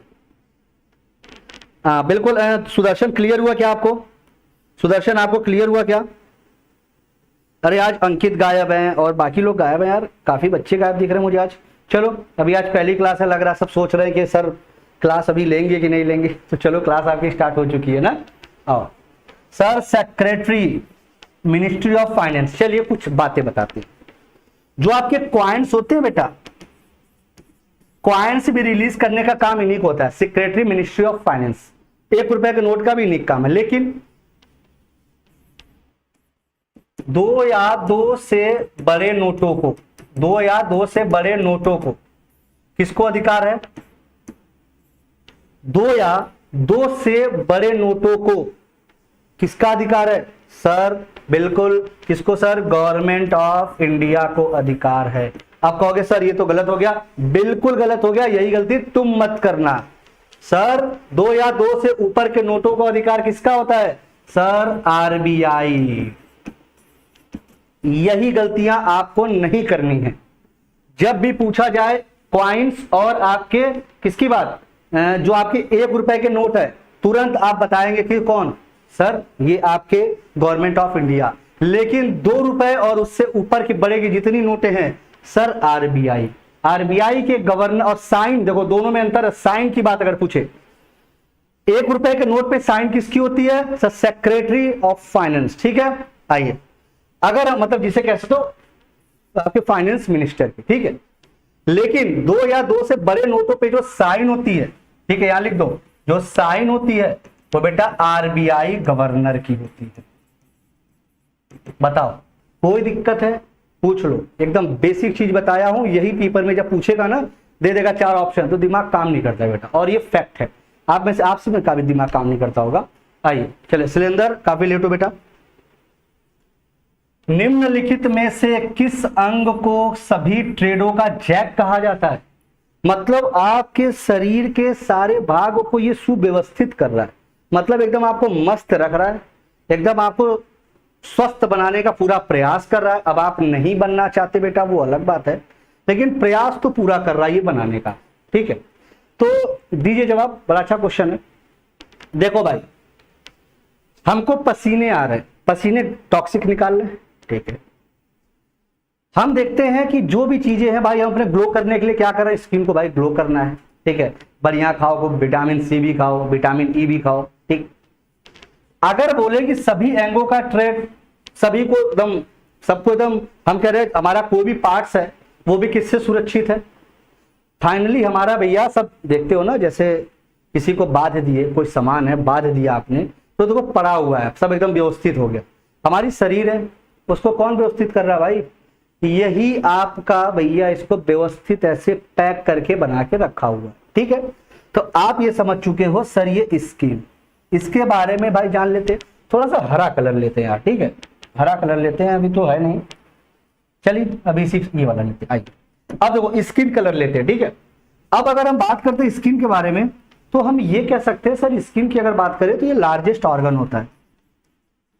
हाँ बिल्कुल, सुदर्शन क्लियर हुआ क्या आपको, सुदर्शन आपको क्लियर हुआ क्या? अरे आज अंकित गायब हैं और बाकी लोग गायब हैं यार, काफी बच्चे गायब दिख रहे हैं मुझे आज। चलो अभी आज पहली क्लास है, लग रहा है सब सोच रहे हैं कि सर क्लास अभी लेंगे कि नहीं लेंगे, तो चलो क्लास आपकी स्टार्ट हो चुकी है ना। आओ sir, secretary ministry of finance, चलिए कुछ बातें बताते हैं। जो आपके क्वाइंस होते हैं बेटा, क्वाइंस भी रिलीज करने का काम इन्हीं को होता है, सेक्रेटरी मिनिस्ट्री ऑफ फाइनेंस। 1 रुपए के नोट का भी इन्हीं काम है, लेकिन 2 या 2 से बड़े नोटों को, 2 या 2 से बड़े नोटों को किसको अधिकार है? 2 या 2 से बड़े नोटों को किसका अधिकार है सर? बिल्कुल किसको सर? गवर्नमेंट ऑफ इंडिया को अधिकार है। आप कहोगे सर ये तो गलत हो गया, बिल्कुल गलत हो गया, यही गलती तुम मत करना। सर 2 या 2 से ऊपर के नोटों का अधिकार किसका होता है? Sir RBI. यही गलतियां आपको नहीं करनी है। जब भी पूछा जाए कॉइन्स और आपके किसकी बात, जो आपके 1 रुपए के नोट है, तुरंत आप बताएंगे कि कौन? सर ये आपके गवर्नमेंट ऑफ इंडिया। लेकिन 2 रुपए और उससे ऊपर के बड़े की जितनी नोटें हैं, सर आरबीआई। आरबीआई के गवर्नर और साइन, देखो दोनों में अंतर है। साइन की बात अगर पूछे, 1 रुपए के नोट पे साइन किसकी होती है? Sir secretary of finance. ठीक है, आइए अगर मतलब जिसे कह सकते हो आपके फाइनेंस मिनिस्टर की, ठीक है। लेकिन 2 या 2 से बड़े नोटों पे जो साइन होती है, ठीक है, यहां लिख दो, जो साइन होती है वो बेटा आरबीआई गवर्नर की होती है। बताओ कोई दिक्कत है? पूछ लो, एकदम बेसिक चीज बताया हूं। यही पेपर में जब पूछेगा ना, दे देगा 4 ऑप्शन, तो दिमाग काम नहीं करता बेटा, और ये फैक्ट है। आप में से आपसे में का भी दिमाग काम नहीं करता होगा। आइए चले, सिलेंडर काफी लेट हो बेटा। निम्नलिखित में से किस अंग को सभी ट्रेडों का जैक कहा जाता है? मतलब आपके शरीर के सारे भागों को ये सुव्यवस्थित कर रहा है, मतलब एकदम आपको मस्त रख रहा है, एकदम आपको स्वस्थ बनाने का पूरा प्रयास कर रहा है। अब आप नहीं बनना चाहते बेटा, वो अलग बात है, लेकिन प्रयास तो पूरा कर रहा है ये बनाने का। ठीक है, तो दीजिए जवाब। बड़ा अच्छा क्वेश्चन है। देखो भाई, हमको पसीने आ रहे हैं, पसीने टॉक्सिक निकाल लें, ठीक है। हम देखते हैं कि जो भी चीजें हैं भाई, हम अपने ग्लो करने के लिए क्या कर रहे हैं? स्किन को भाई ग्लो करना है, ठीक है। बढ़िया खाओ, को विटामिन सी भी खाओ, विटामिन ई भी खाओ, ठीक। अगर बोले कि सभी अंगों का ट्रेड, सभी को एकदम, सबको एकदम, हम कह रहे हैं हमारा कोई भी पार्ट्स है वो भी किससे सुरक्षित है? फाइनली हमारा भैया, सब देखते हो ना, जैसे किसी को बांध दिए, कोई सामान है बांध दिया आपने, तो देखो पड़ा हुआ है, सब एकदम व्यवस्थित हो गया। हमारी शरीर है, उसको कौन व्यवस्थित कर रहा है भाई? यही आपका भैया इसको व्यवस्थित ऐसे पैक करके बना के रखा हुआ है, ठीक है। तो आप ये समझ चुके हो सर ये स्किन, इसके बारे में भाई जान लेते। थोड़ा सा हरा कलर लेते हैं यार, ठीक है, हरा कलर लेते हैं, अभी तो है नहीं, चलिए अभी सिर्फ ये वाला लेते हैं। आइए अब देखो स्किन कलर लेते हैं, ठीक है। अब अगर हम बात करते हैं स्किन के बारे में, तो हम ये कह सकते हैं सर स्किन की अगर बात करें तो ये लार्जेस्ट ऑर्गन होता है,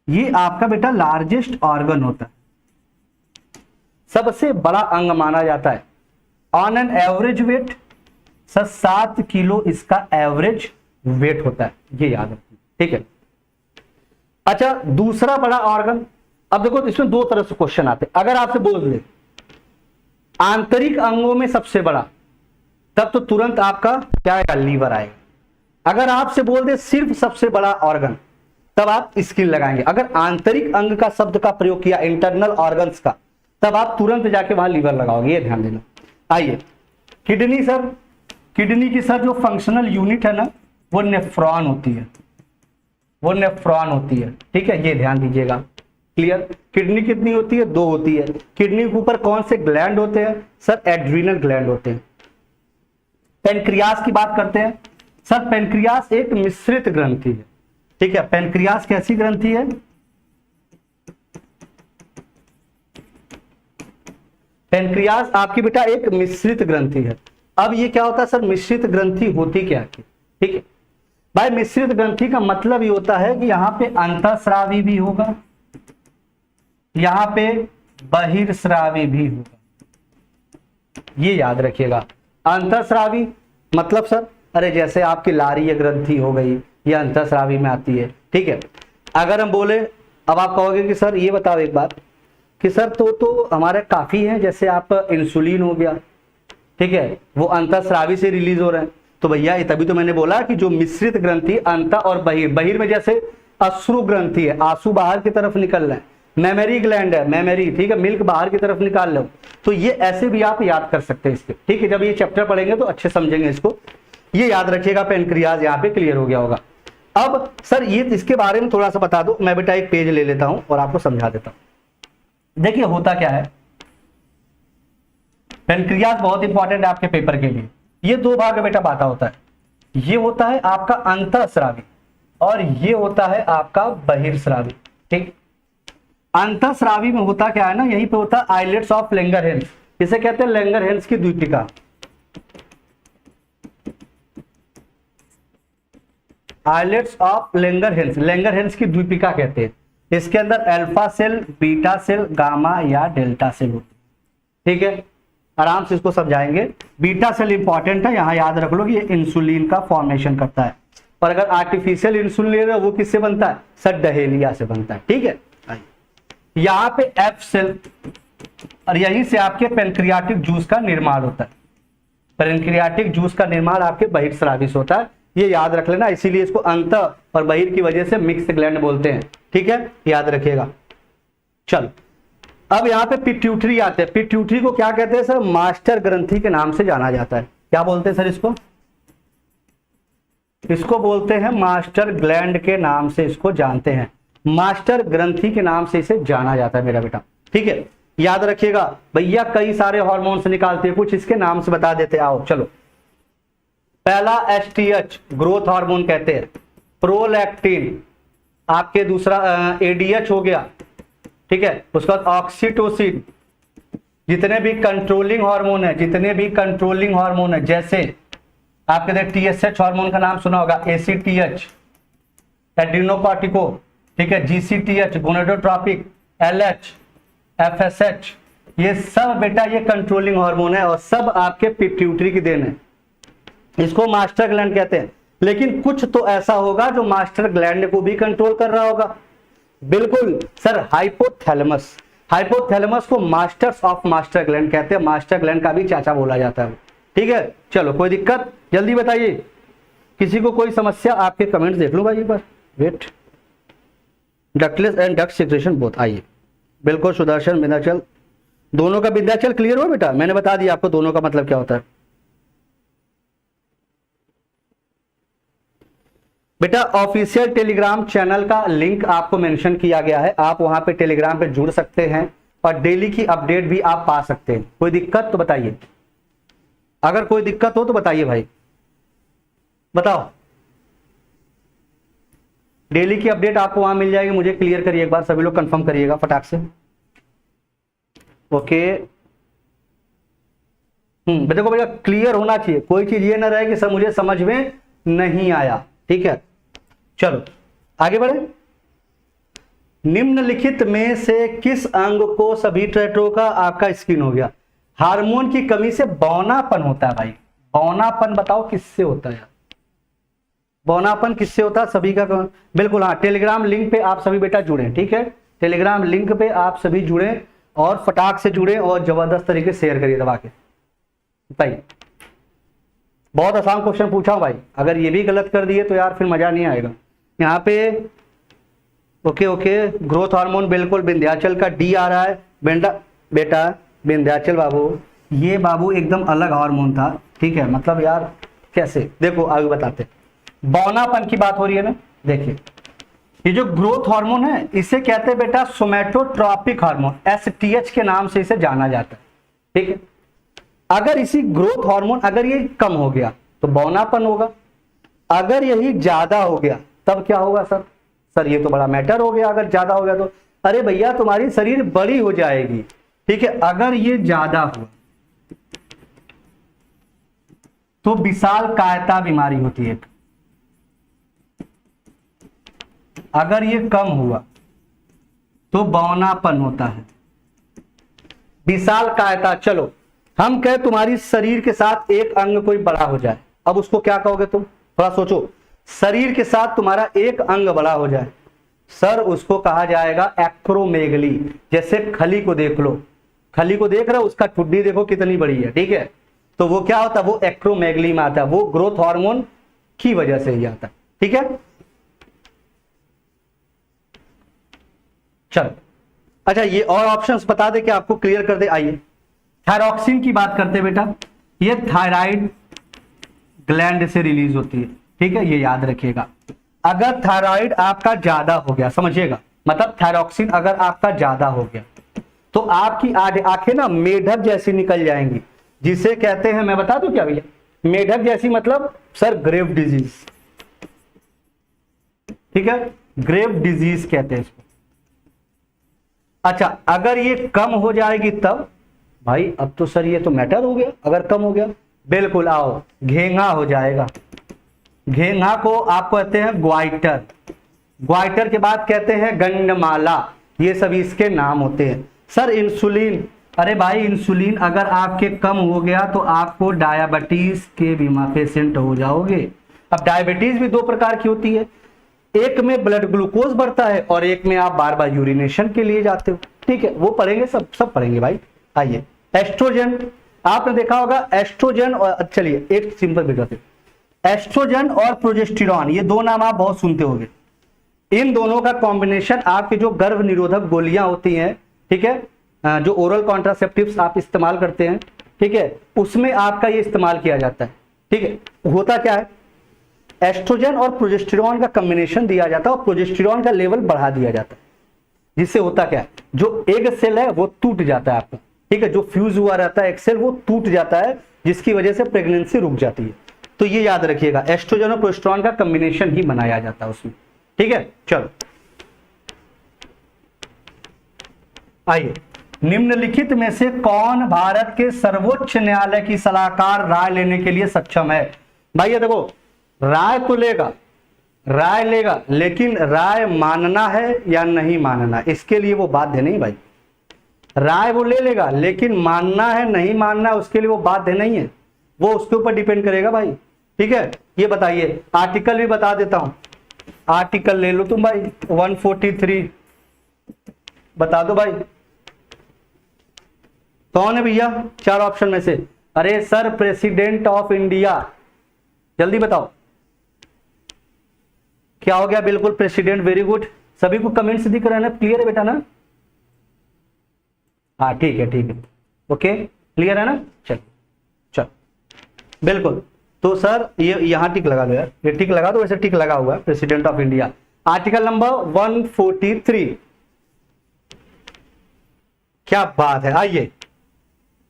ये आपका बेटा लार्जेस्ट ऑर्गन होता है, सबसे बड़ा अंग माना जाता है। On an average weight sir 7 kilo इसका एवरेज वेट होता है, ये याद रखिए, ठीक है। अच्छा, दूसरा बड़ा ऑर्गन, अब देखो इसमें 2 तरह से क्वेश्चन आते हैं। अगर आपसे बोल दे आंतरिक अंगों में सबसे बड़ा, तब तो तुरंत आपका क्या आएगा? लीवर आएगा। अगर आपसे बोल दे सिर्फ सबसे बड़ा ऑर्गन, तब आप स्किन लगाएंगे। अगर आंतरिक अंग का शब्द का प्रयोग किया, इंटरनल ऑर्गन्स का, तब आप तुरंत जाके वहां लीवर लगाओगे, ये ध्यान देना। आइए किडनी सर, किडनी की सर जो फंक्शनल यूनिट है ना, वो नेफ्रॉन होती है, वो नेफ्रॉन होती है, ठीक है, ये ध्यान दीजिएगा। क्लियर? किडनी कितनी होती है? 2 होती है। किडनी के ऊपर कौन से ग्लैंड होते हैं? सर एड्रीनल ग्लैंड होते हैं। पेनक्रियास की बात करते हैं सर, पेनक्रियास एक मिश्रित ग्रंथि है, ठीक है। पेनक्रियास कैसी ग्रंथि है? पेनक्रियास आपकी बेटा एक मिश्रित ग्रंथि है। अब ये क्या होता है सर? मिश्रित ग्रंथि होती क्या है? ठीक है भाई, मिश्रित ग्रंथि का मतलब ये होता है कि यहां पे अंतःस्रावी भी होगा, यहां पे बहिर्स्रावी भी होगा, ये याद रखिएगा। अंतःस्रावी मतलब सर, अरे जैसे आपकी लारीय ग्रंथि हो गई, ये अंतःस्रावी में आती है, ठीक है। अगर हम बोले, अब आप कहोगे कि सर ये बताओ एक बात कि सर तो हमारे काफी है, जैसे आप इंसुलिन हो गया, ठीक है, वो अंतःस्रावी से रिलीज हो रहे हैं, तो भैया तभी तो मैंने बोला कि जो मिश्रित ग्रंथि अंत और बहिर में जैसे अश्रु ग्रंथि है, आंसू बाहर की तरफ निकल रहे हैं, मेमोरी ग्लैंड है, मेमोरी, ठीक है, मिल्क बाहर की तरफ निकाल लो, तो ये ऐसे भी आप याद कर सकते हैं इसके, ठीक है। जब ये चैप्टर पढ़ेंगे तो अच्छे समझेंगे इसको, ये याद रखिएगा। पेनक्रियाज यहाँ पे क्लियर हो गया होगा। अब सर ये इसके बारे में थोड़ा सा बता दो, मैं बेटा एक पेज ले लेता हूं और आपको समझा देता हूं। देखिए होता क्या है, पेनक्रियाज बहुत इंपॉर्टेंट है आपके पेपर के लिए। ये 2 भाग बेटा बाता होता है, ये होता है आपका अंतःस्रावी और ये होता है आपका बहिर्स्रावी, ठीक। अंतःस्रावी में होता क्या है ना, यहीं पे होता है आइलेट्स ऑफ लैंगरहैंस, इसे कहते हैं लैंगरहैंस की द्वीपिका। आइलेट्स ऑफ लैंगरहैंस, लैंगरहैंस की द्वीपिका कहते हैं। इसके अंदर alpha cell, beta cell, gamma या डेल्टा सेल होती है। ठीक है, आराम से इसको समझाएंगे। बीटा सेल इंपॉर्टेंट है, यहां याद रख लो कि ये इंसुलिन का फॉर्मेशन करता है। और अगर आर्टिफिशियल इंसुलिन ले रहे हो वो किससे बनता है? सर डहेलिया से बनता है। ठीक है, यहाँ पे एफ सेल, और यहीं से आपके पेनक्रियाटिक जूस का निर्माण होता है। पेनक्रियाटिक जूस का निर्माण आपके बहिर्स्रावी से होता है, ये याद रख लेना। इसीलिए इसको अंत और बहिर की वजह से मिक्स ग्लैंड बोलते हैं। ठीक है, याद रखिएगा। चलो अब यहाँ पे पिट्यूटरी आते हैं। पिट्यूटरी को क्या कहते हैं सर? मास्टर ग्रंथि के नाम से जाना जाता है। क्या बोलते हैं सर इसको? इसको बोलते हैं मास्टर ग्लैंड के नाम से इसको जानते हैं। मास्टर ग्रंथि के नाम से इसे जाना जाता है मेरा बेटा। ठीक है, याद रखिएगा। भैया कई सारे हार्मोन्स निकालते हैं, कुछ इसके नाम से बता देते। आओ चलो, पहला एसटीएच ग्रोथ हार्मोन कहते हैं। प्रोलैक्टिन आपके दूसरा एडीएच हो गया। ठीक है, उसका बाद ऑक्सीटोसिन। जितने भी कंट्रोलिंग हार्मोन है, जितने भी कंट्रोलिंग हार्मोन है, जैसे आपके देख टीएसएच हार्मोन का नाम सुना होगा, एसीटीएच एड्रीनोकॉर्टिको। ठीक है, जीसीटीएच गोनेडोट्रोपिक, एलएच, एफएसएच, ये सब बेटा ये कंट्रोलिंग हार्मोन है और सब आपके पिट्यूटरी की देन है। इसको मास्टर ग्लैंड कहते हैं। लेकिन कुछ तो ऐसा होगा जो मास्टर ग्लैंड को भी कंट्रोल कर रहा होगा। बिल्कुल सर, हाइपोथैलेमस। हाइपोथैलेमस को मास्टर्स ऑफ मास्टर ग्लैंड कहते हैं। मास्टर ग्लैंड का भी चाचा बोला जाता है। ठीक है, चलो कोई दिक्कत? जल्दी बताइए, किसी को कोई समस्या? आपके कमेंट्स देख लो भाई एक बार। Wait, ductless and duct secretion both. आइए, बिल्कुल सुदर्शन, विंध्याचल, दोनों का विंध्याचल क्लियर हो बेटा? मैंने बता दिया आपको दोनों का मतलब क्या होता है। बेटा ऑफिशियल टेलीग्राम चैनल का लिंक आपको मेंशन किया गया है, आप वहां पे टेलीग्राम पे जुड़ सकते हैं और डेली की अपडेट भी आप पा सकते हैं। कोई दिक्कत तो बताइए, अगर कोई दिक्कत हो तो बताइए भाई, बताओ। डेली की अपडेट आपको वहां मिल जाएगी, मुझे क्लियर करिए एक बार, सभी लोग कंफर्म करिएगा फटाक से। ओके, देखो भैया क्लियर होना चाहिए, कोई चीज ये ना रहे कि सर मुझे समझ में नहीं आया। ठीक है, चलो आगे बढ़े। निम्नलिखित में से किस अंग को सभी ट्रेटो का आपका स्किन हो गया? हार्मोन की कमी से बौनापन होता है भाई। बौनापन बताओ किससे होता है? बौनापन किससे होता है? सभी का बिल्कुल हाँ। टेलीग्राम लिंक पे आप सभी बेटा जुड़े। ठीक है, टेलीग्राम लिंक पे आप सभी जुड़े और फटाक से जुड़े और जबरदस्त तरीके से शेयर करिए दबा के। बताइए, बहुत आसान क्वेश्चन पूछा हूं भाई, अगर ये भी गलत कर दिए तो यार फिर मजा नहीं आएगा। यहाँ पे ओके, ग्रोथ हार्मोन बिल्कुल विंध्याचल का डी आ रहा है। बेटा विंध्याचल बाबू, ये बाबू एकदम अलग हार्मोन था। ठीक है, मतलब यार कैसे, देखो आगे बताते। बौनापन की बात हो रही है ना, देखिए ये जो ग्रोथ हार्मोन है इसे कहते हैं बेटा सोमैटोट्रॉपिक हार्मोन, एसटीएच के नाम से इसे जाना जाता है। ठीक है, अगर इसी ग्रोथ हार्मोन अगर ये कम हो गया तो बौनापन होगा, अगर यही ज्यादा हो गया तब क्या होगा सर? सर ये तो बड़ा मैटर हो गया, अगर ज्यादा हो गया तो अरे भैया तुम्हारी शरीर बड़ी हो जाएगी। ठीक है, अगर ये ज्यादा हुआ तो विशाल कायता बीमारी होती है। अगर ये कम हुआ तो बौनापन होता है, विशाल कायता। चलो हम कहे तुम्हारी शरीर के साथ एक अंग कोई बड़ा हो जाए, अब उसको क्या कहोगे तुम? थोड़ा सोचो, शरीर के साथ तुम्हारा एक अंग बड़ा हो जाए, सर उसको कहा जाएगा एक्रोमेगली। जैसे खली को देख लो, खली को देख रहे हो, उसका ठुड्डी देखो कितनी बड़ी है। ठीक है, तो वो क्या होता है? वो एक्रोमेगली में आता है, वो ग्रोथ हार्मोन की वजह से ही आता है। ठीक है, चलो अच्छा ये और ऑप्शंस बता दे कि आपको क्लियर कर दे। आइए थायरॉक्सिन की बात करते हैं बेटा, ये थायराइड ग्लैंड से रिलीज होती है। ठीक है, ये याद रखिएगा। अगर थायराइड आपका ज्यादा हो गया, समझिएगा, मतलब थायरॉक्सिन अगर आपका ज्यादा हो गया तो आपकी आंखें ना मेढक जैसी निकल जाएंगी, जिसे कहते हैं, मैं बता दूं क्या भैया? मेढक जैसी मतलब सर ग्रेव डिजीज। ठीक है, ग्रेव डिजीज कहते हैं इसको। अच्छा अगर ये कम हो जाएगी तब भाई, अब तो सर ये तो मैटर हो गया। अगर कम हो गया, बिल्कुल आओ, घेंगा हो जाएगा। घेंघा को आप कहते हैं ग्वाइटर, ग्वाइटर के बाद कहते हैं गंडमाला, ये सब इसके नाम होते हैं। सर इंसुलिन, अरे भाई इंसुलिन अगर आपके कम हो गया तो आपको डायबिटीज के बीमा पेशेंट हो जाओगे। अब डायबिटीज भी दो प्रकार की होती है, एक में ब्लड ग्लूकोज बढ़ता है और एक में आप बार बार यूरिनेशन के लिए जाते हो, ठीक है, वो पढ़ेंगे, सब पढ़ेंगे भाई। आइए एस्ट्रोजन, आपने देखा होगा एस्ट्रोजन और, चलिए एक सिंपल वीडियो, एस्ट्रोजन और प्रोजेस्टेरॉन, ये दो नाम आप बहुत सुनते होंगे। इन दोनों का कॉम्बिनेशन आपके जो गर्भ निरोधक गोलियां होती हैं, ठीक है, जो ओरल कॉन्ट्रासेप्टिव्स आप इस्तेमाल करते हैं, ठीक है, उसमें आपका ये इस्तेमाल किया जाता है, ठीक है। होता क्या है, एस्ट्रोजन और प्रोजेस्टेरॉन का कॉम्बिनेशन दिया जाता है और प्रोजेस्टेरॉन का लेवल बढ़ा दिया जाता है, जिससे होता क्या है, जो एग सेल है वो टूट जाता है आपका, ठीक है, जो फ्यूज हुआ रहता है एग सेल वो टूट जाता है, जिसकी वजह से प्रेगनेंसी रुक जाती है। तो ये याद रखिएगा, एस्ट्रोजन और प्रोजेस्टेरॉन का कॉम्बिनेशन ही बनाया जाता है उसमें, ठीक है। चलो आइए, निम्नलिखित में से कौन भारत के सर्वोच्च न्यायालय की सलाहकार राय लेने के लिए सक्षम है? भाई ये देखो, राय तो लेगा, राय लेगा, लेकिन राय मानना है या नहीं मानना, इसके लिए वो बाध्य नहीं भाई। राय वो ले लेगा, लेकिन मानना है नहीं मानना है उसके लिए वो बाध्य नहीं है, वो उसके ऊपर डिपेंड करेगा भाई, ठीक है। ये बताइए, आर्टिकल भी बता देता हूं, आर्टिकल ले लो तुम भाई 143, बता दो भाई कौन है भैया चार ऑप्शन में से? अरे सर प्रेसिडेंट ऑफ इंडिया, जल्दी बताओ क्या हो गया? बिल्कुल प्रेसिडेंट, वेरी गुड। सभी को कमेंट्स दिख रहे हैं ना? क्लियर है बेटा ना? हाँ ठीक है ठीक है, ओके क्लियर है ना? चल चल बिल्कुल। तो सर ये यहां टिक लगा लो यार, ये टिक लगा दो, वैसे टिक लगा हुआ है president of India. Article number 143, क्या बात है। आइए,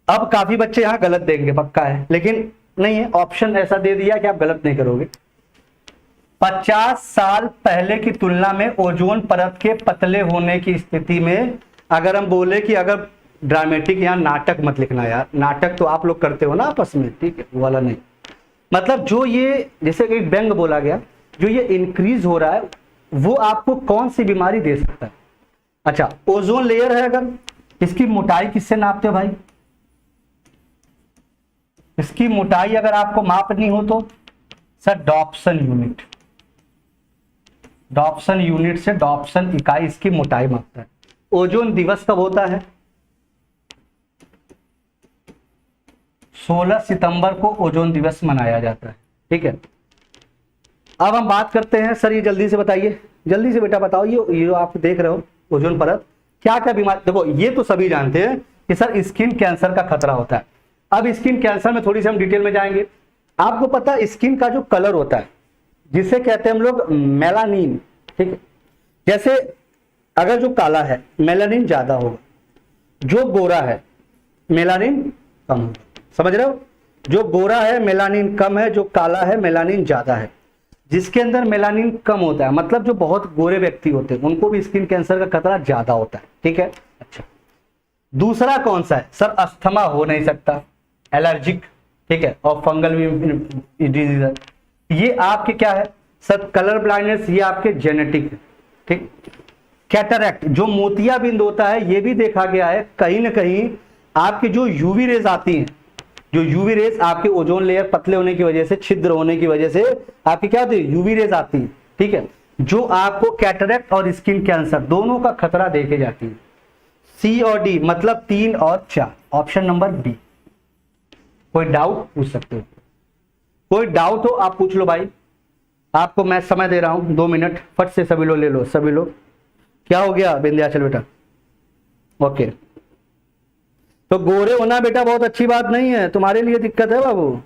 अब काफी बच्चे यहां गलत देंगे पक्का है, लेकिन नहीं है, ऑप्शन ऐसा दे दिया कि आप गलत नहीं करोगे। 50 साल पहले की तुलना में ओजोन परत के पतले होने की स्थिति में, अगर हम बोले कि अगर ड्रामेटिक, यहां नाटक मत लिखना यार, नाटक तो आप लोग करते हो ना आपस में, ठीक है, वो वाला नहीं। मतलब जो ये जैसे कि व्यंग बोला गया, जो ये इंक्रीज हो रहा है वो आपको कौन सी बीमारी दे सकता है? अच्छा, ओजोन लेयर है, अगर इसकी मोटाई किससे नापते हो भाई? इसकी मोटाई अगर आपको मापनी हो तो sir Dobson unit, Dobson unit से, डॉप्सन इकाई इसकी मोटाई मापता है। ओजोन दिवस कब होता है? 16 सितंबर को ओजोन दिवस मनाया जाता है, ठीक है। अब हम बात करते हैं, सर ये जल्दी से बताइए, जल्दी से बेटा बताओ, ये जो आप देख रहे हो ओजोन परत, क्या क्या बीमारी, देखो ये तो सभी जानते हैं कि सर स्किन कैंसर का खतरा होता है। अब स्किन कैंसर में थोड़ी सी हम डिटेल में जाएंगे। आपको पता है स्किन का जो कलर होता है जिसे कहते हैं हम लोग मेलानिन, ठीक है, जैसे अगर जो काला है मेलानिन ज्यादा होगा, जो गोरा है मेलानिन कम होगा, समझ रहे हो? जो गोरा है मेलानिन कम है, जो काला है मेलानिन ज्यादा है। जिसके अंदर मेलानिन कम होता है मतलब जो बहुत गोरे व्यक्ति होते हैं उनको भी स्किन कैंसर का खतरा ज्यादा होता है, ठीक है। अच्छा, दूसरा कौन सा है? सर अस्थमा हो नहीं सकता, एलर्जिक, ठीक है, और फंगल डिजीज है। ये आपके क्या है सर? कलर ब्लाइंडनेस, ये आपके जेनेटिक है, ठीक। कैटरैक्ट, जो मोतियाबिंद होता है, ये भी देखा गया है कहीं ना कहीं आपकी जो यूवी रेज आती हैं, जो यूवी रेज आपके ओजोन लेयर पतले होने की वजह से, छिद्र होने की वजह से आपकी क्या होती है? यूवी रेज आती है, ठीक है, जो आपको कैटरैक्ट और स्किन कैंसर दोनों का खतरा देके जाती है। सी और डी मतलब 3 और 4, ऑप्शन नंबर बी। कोई डाउट पूछ सकते हो, कोई डाउट हो आप पूछ लो भाई, आपको मैं समय दे रहा हूं 2 मिनट, फट से सभी लोग ले लो, सभी लोग। क्या हो गया विंध्याचल बेटा? ओके, तो गोरे होना बेटा बहुत अच्छी बात नहीं है, तुम्हारे लिए दिक्कत है बाबू।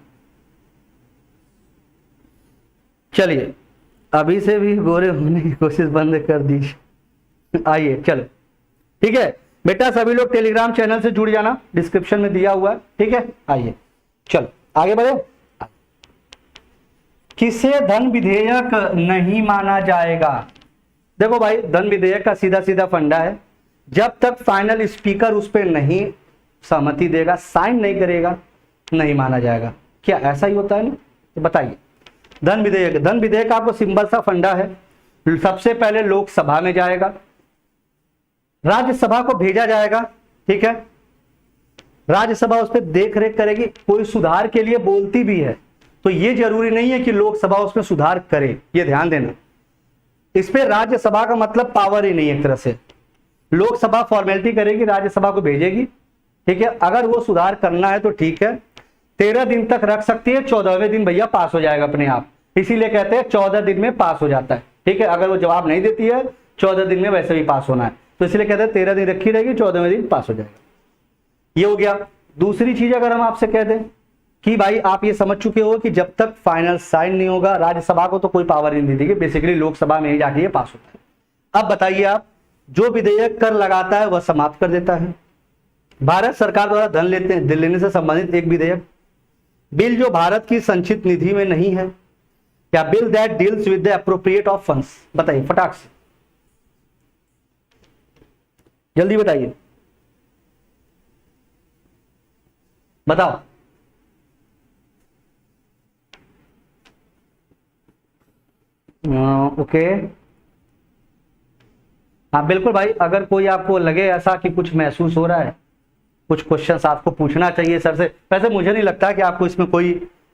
चलिए अभी से भी गोरे होने की कोशिश बंद कर दीजिए। आइए चलो, ठीक है बेटा, सभी लोग टेलीग्राम चैनल से जुड़ जाना, डिस्क्रिप्शन में दिया हुआ है, ठीक है। आइए चलो आगे बढ़े। किसे धन विधेयक नहीं माना जाएगा? देखो भाई, धन विधेयक का सीधा सीधा फंडा है, जब तक फाइनल स्पीकर उस पर नहीं सहमति देगा, साइन नहीं करेगा, नहीं माना जाएगा। क्या ऐसा ही होता है ना? तो बताइए, धन विधेयक, धन विधेयक आपको सिंपल सा फंडा है, सबसे पहले लोकसभा में जाएगा, राज्यसभा को भेजा जाएगा, ठीक है, राज्यसभा उस पर देख रेख करेगी, कोई सुधार के लिए बोलती भी है तो ये जरूरी नहीं है कि लोकसभा उसमें सुधार करे, ये ध्यान देना। इस पे राज्यसभा का मतलब पावर ही नहीं, एक तरह से लोकसभा फॉर्मेलिटी करेगी, राज्यसभा को भेजेगी, ठीक है, अगर वो सुधार करना है तो ठीक है, 13 दिन तक रख सकती है, 14वें दिन भैया पास हो जाएगा अपने आप, इसीलिए कहते हैं 14 दिन में पास हो जाता है, ठीक है, अगर वो जवाब नहीं देती है 14 दिन में वैसे भी पास होना है, तो इसलिए कहते हैं 13 दिन रखी रहेगी, 14वें दिन पास हो जाएगा। ये हो गया। दूसरी चीज अगर हम आपसे कह दें कि भाई आप ये समझ चुके हो कि जब तक फाइनल साइन नहीं होगा राज्यसभा को तो कोई पावर नहीं दी, बेसिकली लोकसभा में ही जाके ये पास होता है। अब बताइए आप, जो विधेयक कर लगाता है वह समाप्त कर देता है। भारत सरकार द्वारा धन लेने से संबंधित एक विधेयक, बिल जो भारत की संचित निधि में नहीं है, या bill that deals with the appropriate of funds, बताइए फटाक से, जल्दी बताइए, बताओ। ओके, हाँ बिल्कुल भाई, अगर कोई आपको लगे ऐसा कि कुछ महसूस हो रहा है, कुछ क्वेश्चंस आपको पूछना चाहिए सर से, वैसे मुझे नहीं लगता कि आपको इसमें कोई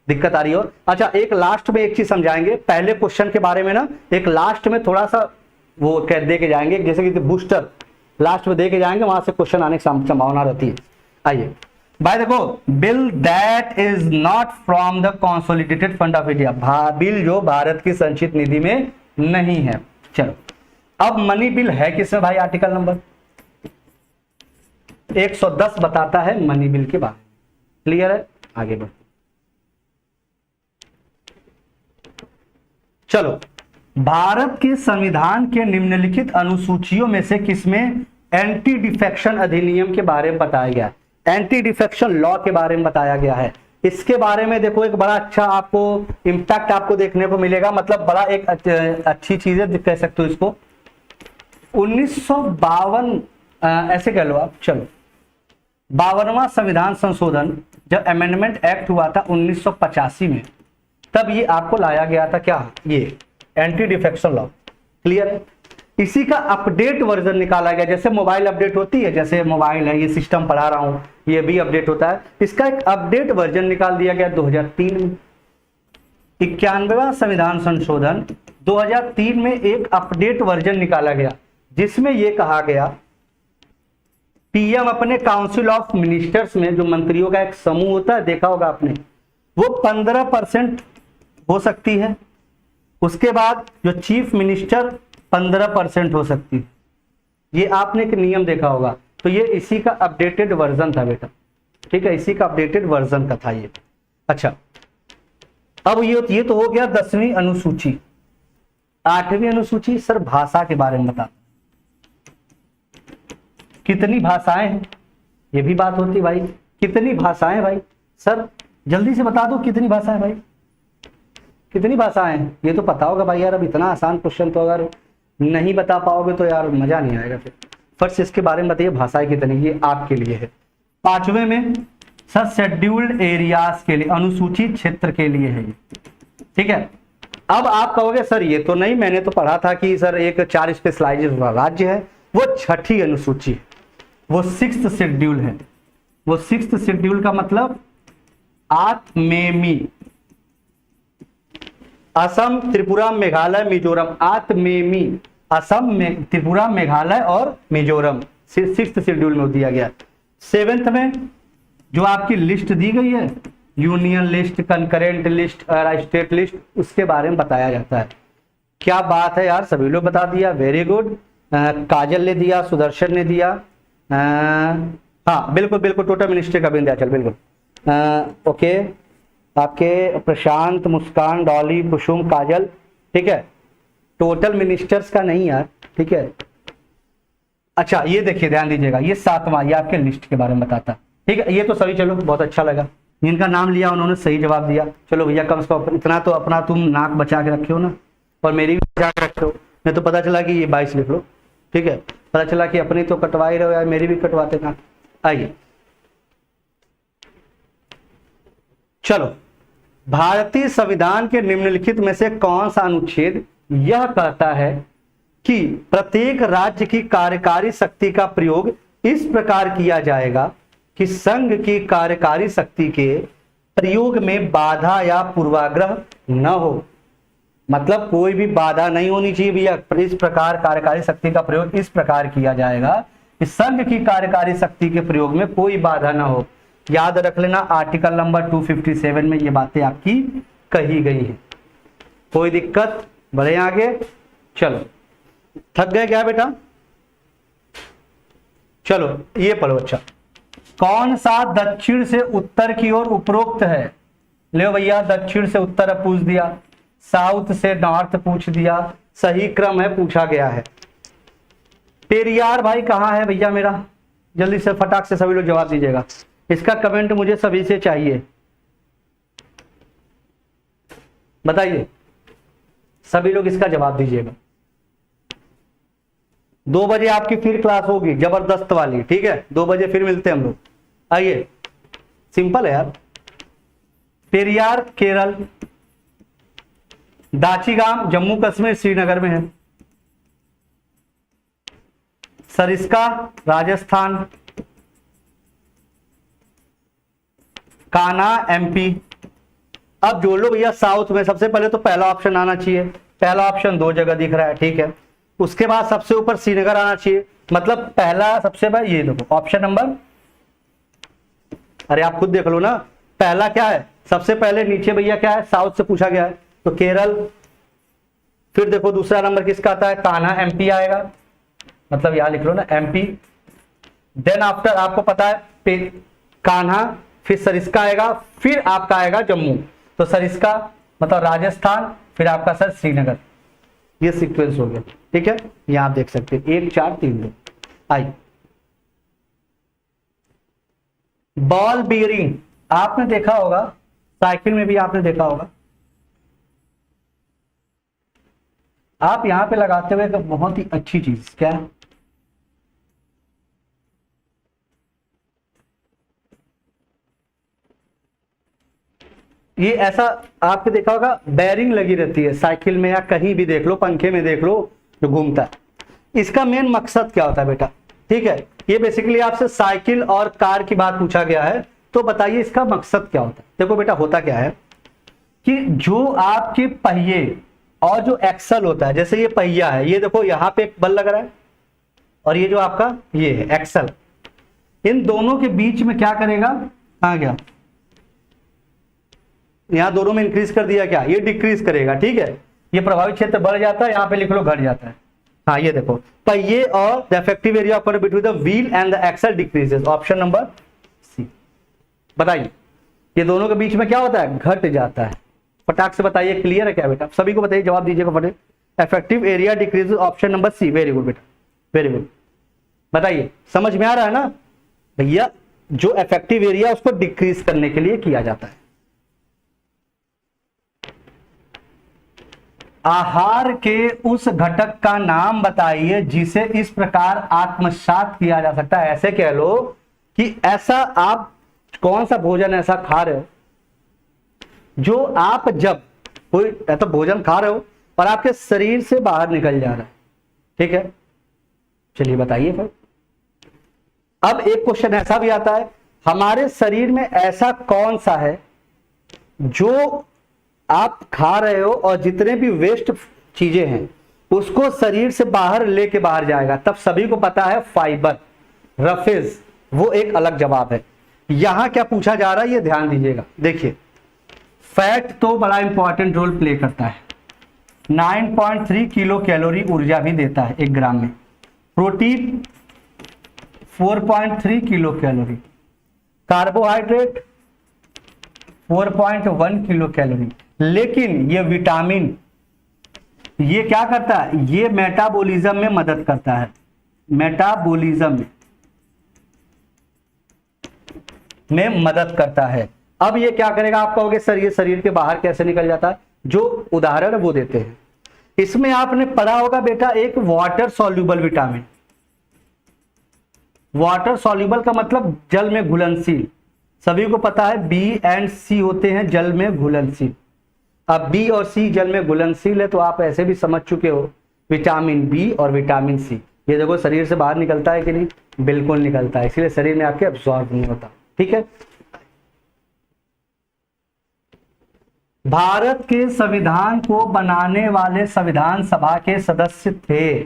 दिक्कत आ रही हो। अच्छा, एक लास्ट में एक चीज समझाएंगे, पहले क्वेश्चन के बारे में ना एक लास्ट में थोड़ा सा वो कह दे के जाएंगे, जैसे कि बूस्टर लास्ट में दे के जाएंगे, वहां से क्वेश्चन आने की संभावना रहती है। आइए भाई देखो, bill that is not from the consolidated fund of India, bill जो भारत की संचित निधि में नहीं है। चलो अब मनी बिल है किसमें भाई, आर्टिकल नंबर 110 बताता है मनी बिल के बारे में, क्लियर है, आगे बढ़ो। चलो, भारत के संविधान के निम्नलिखित अनुसूचियों में से किसमें एंटी डिफेक्शन अधिनियम के बारे में बताया गया है, एंटी डिफेक्शन लॉ के बारे में बताया गया है। इसके बारे में देखो एक बड़ा अच्छा आपको इंपैक्ट आपको देखने को मिलेगा, मतलब बड़ा एक अच्छी चीज है, कह सकते हो इसको। 1952 ऐसे कह लो आप, चलो 52वां संविधान संशोधन जब अमेंडमेंट एक्ट हुआ था 1985 में, तब ये आपको लाया गया था, क्या, ये एंटी डिफेक्शन लॉ, क्लियर है। इसी का अपडेट वर्जन निकाला गया, जैसे मोबाइल अपडेट होती है, जैसे मोबाइल है, ये सिस्टम पढ़ा रहा हूं, ये भी अपडेट होता है, इसका एक अपडेट वर्जन निकाल दिया गया 2003 में। 91वां संविधान संशोधन 2003 में एक अपडेट वर्जन निकाला गया, जिसमें यह कहा गया पीएम अपने काउंसिल ऑफ मिनिस्टर्स में, जो मंत्रियों का एक समूह होता है, देखा होगा आपने, वो 15% हो सकती है, उसके बाद जो चीफ मिनिस्टर 15% हो सकती है, ये आपने एक नियम देखा होगा। तो ये इसी का अपडेटेड वर्जन था बेटा, ठीक है, इसी का अपडेटेड वर्जन का था ये। अच्छा, अब ये तो हो गया 10वीं अनुसूची। 8वीं अनुसूची सर भाषा के बारे में बता, कितनी भाषाएं हैं, ये भी बात होती भाई, कितनी भाषाएं भाई, सर जल्दी से बता दो कितनी भाषाएं भाई, कितनी भाषाएं हैं, ये तो पता होगा भाई यार। अब इतना आसान क्वेश्चन तो अगर नहीं बता पाओगे तो यार मजा नहीं आएगा फिर। फर्स्ट इसके बारे में बताइए भाषाएं कितनी, ये आपके लिए है। 5वें में सर शेड्यूल्ड एरियाज के लिए, अनुसूचित क्षेत्र के लिए है ये, ठीक है। अब आप कहोगे सर ये तो नहीं, मैंने तो पढ़ा था कि सर एक 4 स्पेशलाइज्ड राज्य है, वो 6ठी अनुसूची है, वो 6th शेड्यूल है। वो 6th शेड्यूल का मतलब आत्मेमी, असम, त्रिपुरा, मेघालय, मिजोरम, आत्मेमी, असम में, त्रिपुरा, मेघालय और मिजोरम 6th शेड्यूल में दिया गया। 7th में जो आपकी लिस्ट दी गई है, यूनियन लिस्ट, कंकरेंट लिस्ट और स्टेट लिस्ट, उसके बारे में बताया जाता है। क्या बात है यार, सभी लोग बता दिया, वेरी गुड। काजल ने दिया, सुदर्शन ने दिया, हाँ बिल्कुल बिल्कुल, टोटल मिनिस्ट्री का विंध्याचल, बिल्कुल ओके। आपके प्रशांत, मुस्कान, डॉली, कुसुम, काजल, ठीक है, टोटल मिनिस्टर्स का नहीं यार, ठीक है। अच्छा ये देखिए, ध्यान दीजिएगा, ये 7वां, ये आपके लिस्ट के बारे में बताता, ठीक है। ये तो सभी, चलो बहुत अच्छा लगा, जिनका नाम लिया उन्होंने सही जवाब दिया। चलो भैया, कम से कम इतना तो अपना तुम नाक बचा के रखे हो ना, और मेरी भी बचा के रखे हो। नहीं तो पता चला कि ये 22 लिख लो, ठीक है, पता चला कि अपनी तो कटवा ही रहो यार, मेरी भी कटवाते ना। आइए चलो, भारतीय संविधान के निम्नलिखित में से कौन सा अनुच्छेद यह कहता है कि प्रत्येक राज्य की कार्यकारी शक्ति का प्रयोग इस प्रकार किया जाएगा कि संघ की कार्यकारी शक्ति के प्रयोग में बाधा या पूर्वाग्रह न हो। मतलब कोई भी बाधा नहीं होनी चाहिए भैया। इस प्रकार कार्यकारी शक्ति का प्रयोग इस प्रकार किया जाएगा कि संघ की कार्यकारी शक्ति के प्रयोग में कोई बाधा ना हो। याद रख लेना, आर्टिकल नंबर 257 में ये बातें आपकी कही गई हैं। कोई दिक्कत? बढ़े आगे। चलो, थक गए क्या बेटा? चलो ये पढ़ो। अच्छा, कौन सा दक्षिण से उत्तर की ओर उपरोक्त है? ले भैया, दक्षिण से उत्तर पूछ दिया, साउथ से नॉर्थ पूछ दिया, सही क्रम है पूछा गया है। पेरियार भाई कहाँ है भैया मेरा? जल्दी से फटाक से सभी लोग जवाब दीजिएगा। इसका कमेंट मुझे सभी से चाहिए, बताइए सभी लोग इसका जवाब दीजिएगा। 2 बजे आपकी फिर क्लास होगी जबरदस्त वाली, ठीक है? 2 बजे फिर मिलते हैं हम लोग। आइए, सिंपल है यार। पेरियार केरल, दाचीगाम जम्मू कश्मीर श्रीनगर में है, सरिस्का राजस्थान, कान्हा एमपी। अब जोड़ लो भैया साउथ में। सबसे पहले तो पहला ऑप्शन आना चाहिए, पहला ऑप्शन 2 जगह दिख रहा है, ठीक है? उसके बाद सबसे ऊपर श्रीनगर आना चाहिए, मतलब पहला सबसे पहले ये देखो ऑप्शन नंबर, अरे आप खुद देख लो ना, पहला क्या है सबसे पहले, नीचे भैया क्या है, साउथ से पूछा गया है तो केरल। फिर देखो दूसरा नंबर किसका आता है, कान्हा एमपी आएगा, मतलब यहां लिख लो ना एमपी। देन आफ्टर आपको पता है कान्हा, फिर सरिस्का आएगा, फिर आपका आएगा जम्मू, तो सरिस्का मतलब राजस्थान, फिर आपका सर श्रीनगर। ये सीक्वेंस हो गया, ठीक है? यहां आप देख सकते हैं 1 4 3 2। आई बॉल बियरिंग आपने देखा होगा, साइकिल में भी आपने देखा होगा। आप यहां पे लगाते हुए एक बहुत ही अच्छी चीज क्या है, ये ऐसा आपने देखा होगा बैरिंग लगी रहती है साइकिल में, या कहीं भी देख लो, पंखे में देख लो जो घूमता है। इसका मेन मकसद क्या होता है बेटा, ठीक है? ये बेसिकली आपसे साइकिल और कार की बात पूछा गया है, तो बताइए इसका मकसद क्या होता है। देखो बेटा होता क्या है कि जो आपके पहिए और जो एक्सल होता है, जैसे ये पहिया है, ये देखो यहाँ पे एक बल लग रहा है, और ये जो आपका ये है एक्सल, इन दोनों के बीच में क्या करेगा, कहाँ गया, यहां दोनों में इंक्रीज कर दिया, क्या ये डिक्रीज करेगा, ठीक है? ये प्रभावित क्षेत्र बढ़ जाता है, यहां पे लिख लो घट जाता है। हाँ ये देखो पहिए और the effective area of between the wheel and the axle decreases, option number C. बताइए ये दोनों के बीच में क्या होता है, घट जाता है। फटाक से बताइए, क्लियर है क्या बेटा? सभी को बताइए, जवाब दीजिएगा फटाक। Effective area decreases, option number C. Very good बेटा, वेरी गुड। बताइए समझ में आ रहा है ना भैया? जो इफेक्टिव एरिया उसको डिक्रीज करने के लिए किया जाता है। आहार के उस घटक का नाम बताइए जिसे इस प्रकार आत्मसात किया जा सकता है। ऐसे कह लो कि ऐसा आप कौन सा भोजन ऐसा खा रहे हो जो आप जब कोई तो भोजन खा रहे हो और आपके शरीर से बाहर निकल जा रहा है, ठीक है? चलिए बताइए फिर। अब एक क्वेश्चन ऐसा भी आता है, हमारे शरीर में ऐसा कौन सा है जो आप खा रहे हो और जितने भी वेस्ट चीजें हैं उसको शरीर से बाहर लेके बाहर जाएगा, तब सभी को पता है फाइबर, रफेज, वो एक अलग जवाब है। यहां क्या पूछा जा रहा है ये ध्यान दीजिएगा। देखिए फैट तो बड़ा इंपॉर्टेंट रोल प्ले करता है, 9.3 किलो कैलोरी ऊर्जा भी देता है 1 ग्राम में। Protein 4.3 kilo calorie, carbohydrate 4.1 kilo calorie. लेकिन ये विटामिन ये क्या करता है, ये मेटाबॉलिज्म में मदद करता है, मेटाबॉलिज्म में मदद करता है। अब ये क्या करेगा, आप कहोगे सर ये शरीर के बाहर कैसे निकल जाता है? जो उदाहरण वो देते हैं इसमें आपने पढ़ा होगा बेटा एक water soluble vitamin. Water soluble का मतलब जल में घुलनशील, सभी को पता है बी एंड सी होते हैं जल में घुलनशील। अब बी और सी जल में घुलनशील है तो आप ऐसे भी समझ चुके हो विटामिन बी और विटामिन सी, ये देखो शरीर से बाहर निकलता है कि नहीं, बिल्कुल निकलता है, इसलिए शरीर में आपके अब्सॉर्ब नहीं होता। ठीक है, भारत के संविधान को बनाने वाले संविधान सभा के सदस्य थे,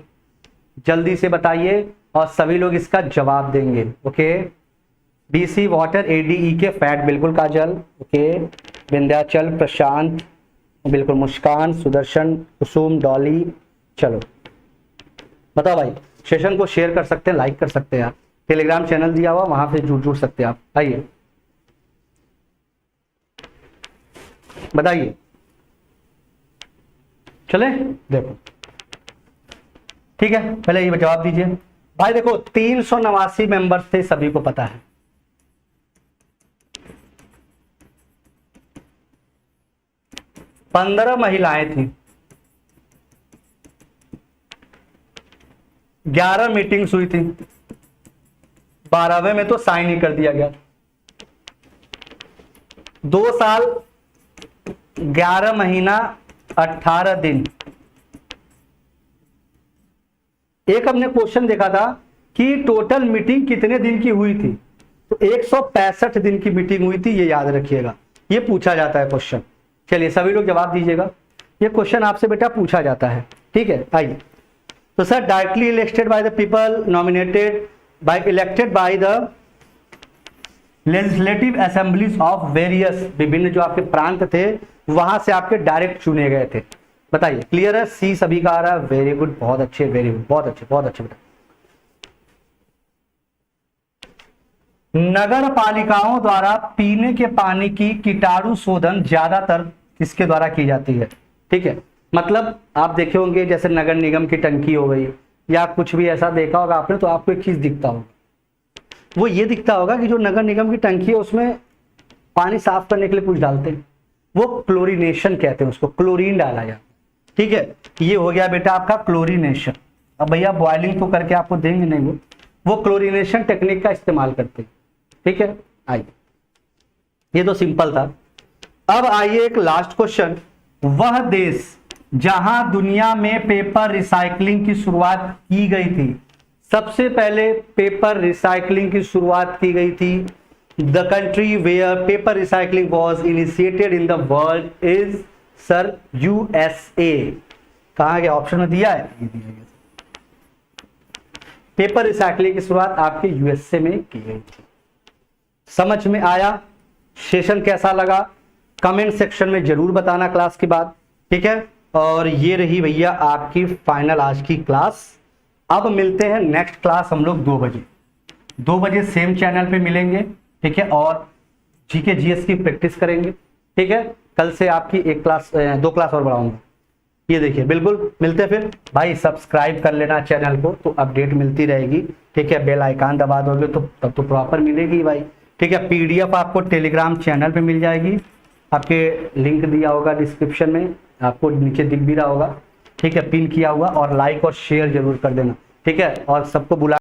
जल्दी से बताइए और सभी लोग इसका जवाब देंगे। ओके, बीसी वाटर, एडीई के फैट, बिल्कुल काजल। ओके, विंध्याचल, प्रशांत, बिल्कुल मुस्कान, सुदर्शन, कुसुम, डॉली। चलो बताओ भाई, सेशन को शेयर कर सकते हैं, लाइक कर सकते हैं आप, टेलीग्राम चैनल दिया हुआ वहां से जुड़ सकते हैं आप। आइए बताइए, चले देखो। ठीक है, पहले ये जवाब दीजिए भाई। देखो 389 मेंबर्स थे, सभी को पता है। 15 महिलाएं थी, 11 मीटिंग्स हुई थी, 12वें में तो साइन ही कर दिया गया। 2 साल 11 महीना 18 दिन। एक हमने क्वेश्चन देखा था कि टोटल मीटिंग कितने दिन की हुई थी, तो 165 दिन की मीटिंग हुई थी, ये याद रखिएगा, ये पूछा जाता है क्वेश्चन। चलिए सभी लोग जवाब दीजिएगा, ये क्वेश्चन आपसे बेटा पूछा जाता है। ठीक है, आइए। तो sir, directly elected by the people, nominated by, elected by the legislative assemblies of various, विभिन्न जो आपके प्रांत थे वहां से आपके डायरेक्ट चुने गए थे। बताइए, क्लियर है? सी सभी का आ रहा है, वेरी गुड, बहुत अच्छे, वेरी गुड, बहुत अच्छे, बहुत अच्छे बेटा। नगर पालिकाओं द्वारा पीने के पानी की कीटाणु शोधन ज्यादातर किसके द्वारा की जाती है? ठीक है, मतलब आप देखे होंगे जैसे नगर निगम की टंकी हो गई या कुछ भी ऐसा देखा होगा आपने, तो आपको एक चीज दिखता होगा, वो ये दिखता होगा कि जो नगर निगम की टंकी है उसमें पानी साफ करने के लिए कुछ डालते हैं, वो क्लोरीनेशन कहते हैं उसको, क्लोरीन डाला जाए। ठीक है, ये हो गया बेटा आपका क्लोरीनेशन। अब भैया बॉइलिंग तो करके आपको देंगे नहीं, वो क्लोरीनेशन टेक्निक का इस्तेमाल करते हैं। ठीक है, आइए, ये तो सिंपल था। अब आइए एक लास्ट क्वेश्चन, वह देश जहां दुनिया में पेपर रिसाइकलिंग की शुरुआत की गई थी, सबसे पहले पेपर रिसाइकलिंग की शुरुआत की गई थी, the country where paper recycling was initiated in the world is sir USA. कहा गया? ऑप्शन में दिया है, ये दिया गया। पेपर रिसाइकलिंग की शुरुआत आपके यूएसए में की गई थी। समझ में आया? सेशन कैसा लगा कमेंट सेक्शन में जरूर बताना क्लास के बाद। ठीक है, और ये रही भैया आपकी फाइनल आज की क्लास। अब मिलते हैं नेक्स्ट क्लास हम लोग 2 बजे, 2 बजे सेम चैनल पे मिलेंगे। ठीक है, और जीके जीएस की प्रैक्टिस करेंगे। ठीक है, कल से आपकी 2 क्लास और बढ़ाऊंगा। ये देखिए, बिल्कुल मिलते हैं फिर। भाई सब्सक्राइब कर लेना चैनल को, तो अपडेट मिलती रहेगी। ठीक है, बेल आइकन दबा दोगे तो तब तो प्रॉपर मिलेगी भाई। ठीक है, पीडीएफ आपको टेलीग्राम चैनल पे मिल जाएगी, आपके लिंक दिया होगा डिस्क्रिप्शन में, आपको नीचे दिख भी रहा होगा। ठीक है, पिन किया हुआ, और लाइक और शेयर जरूर कर देना। ठीक है, और सबको बुला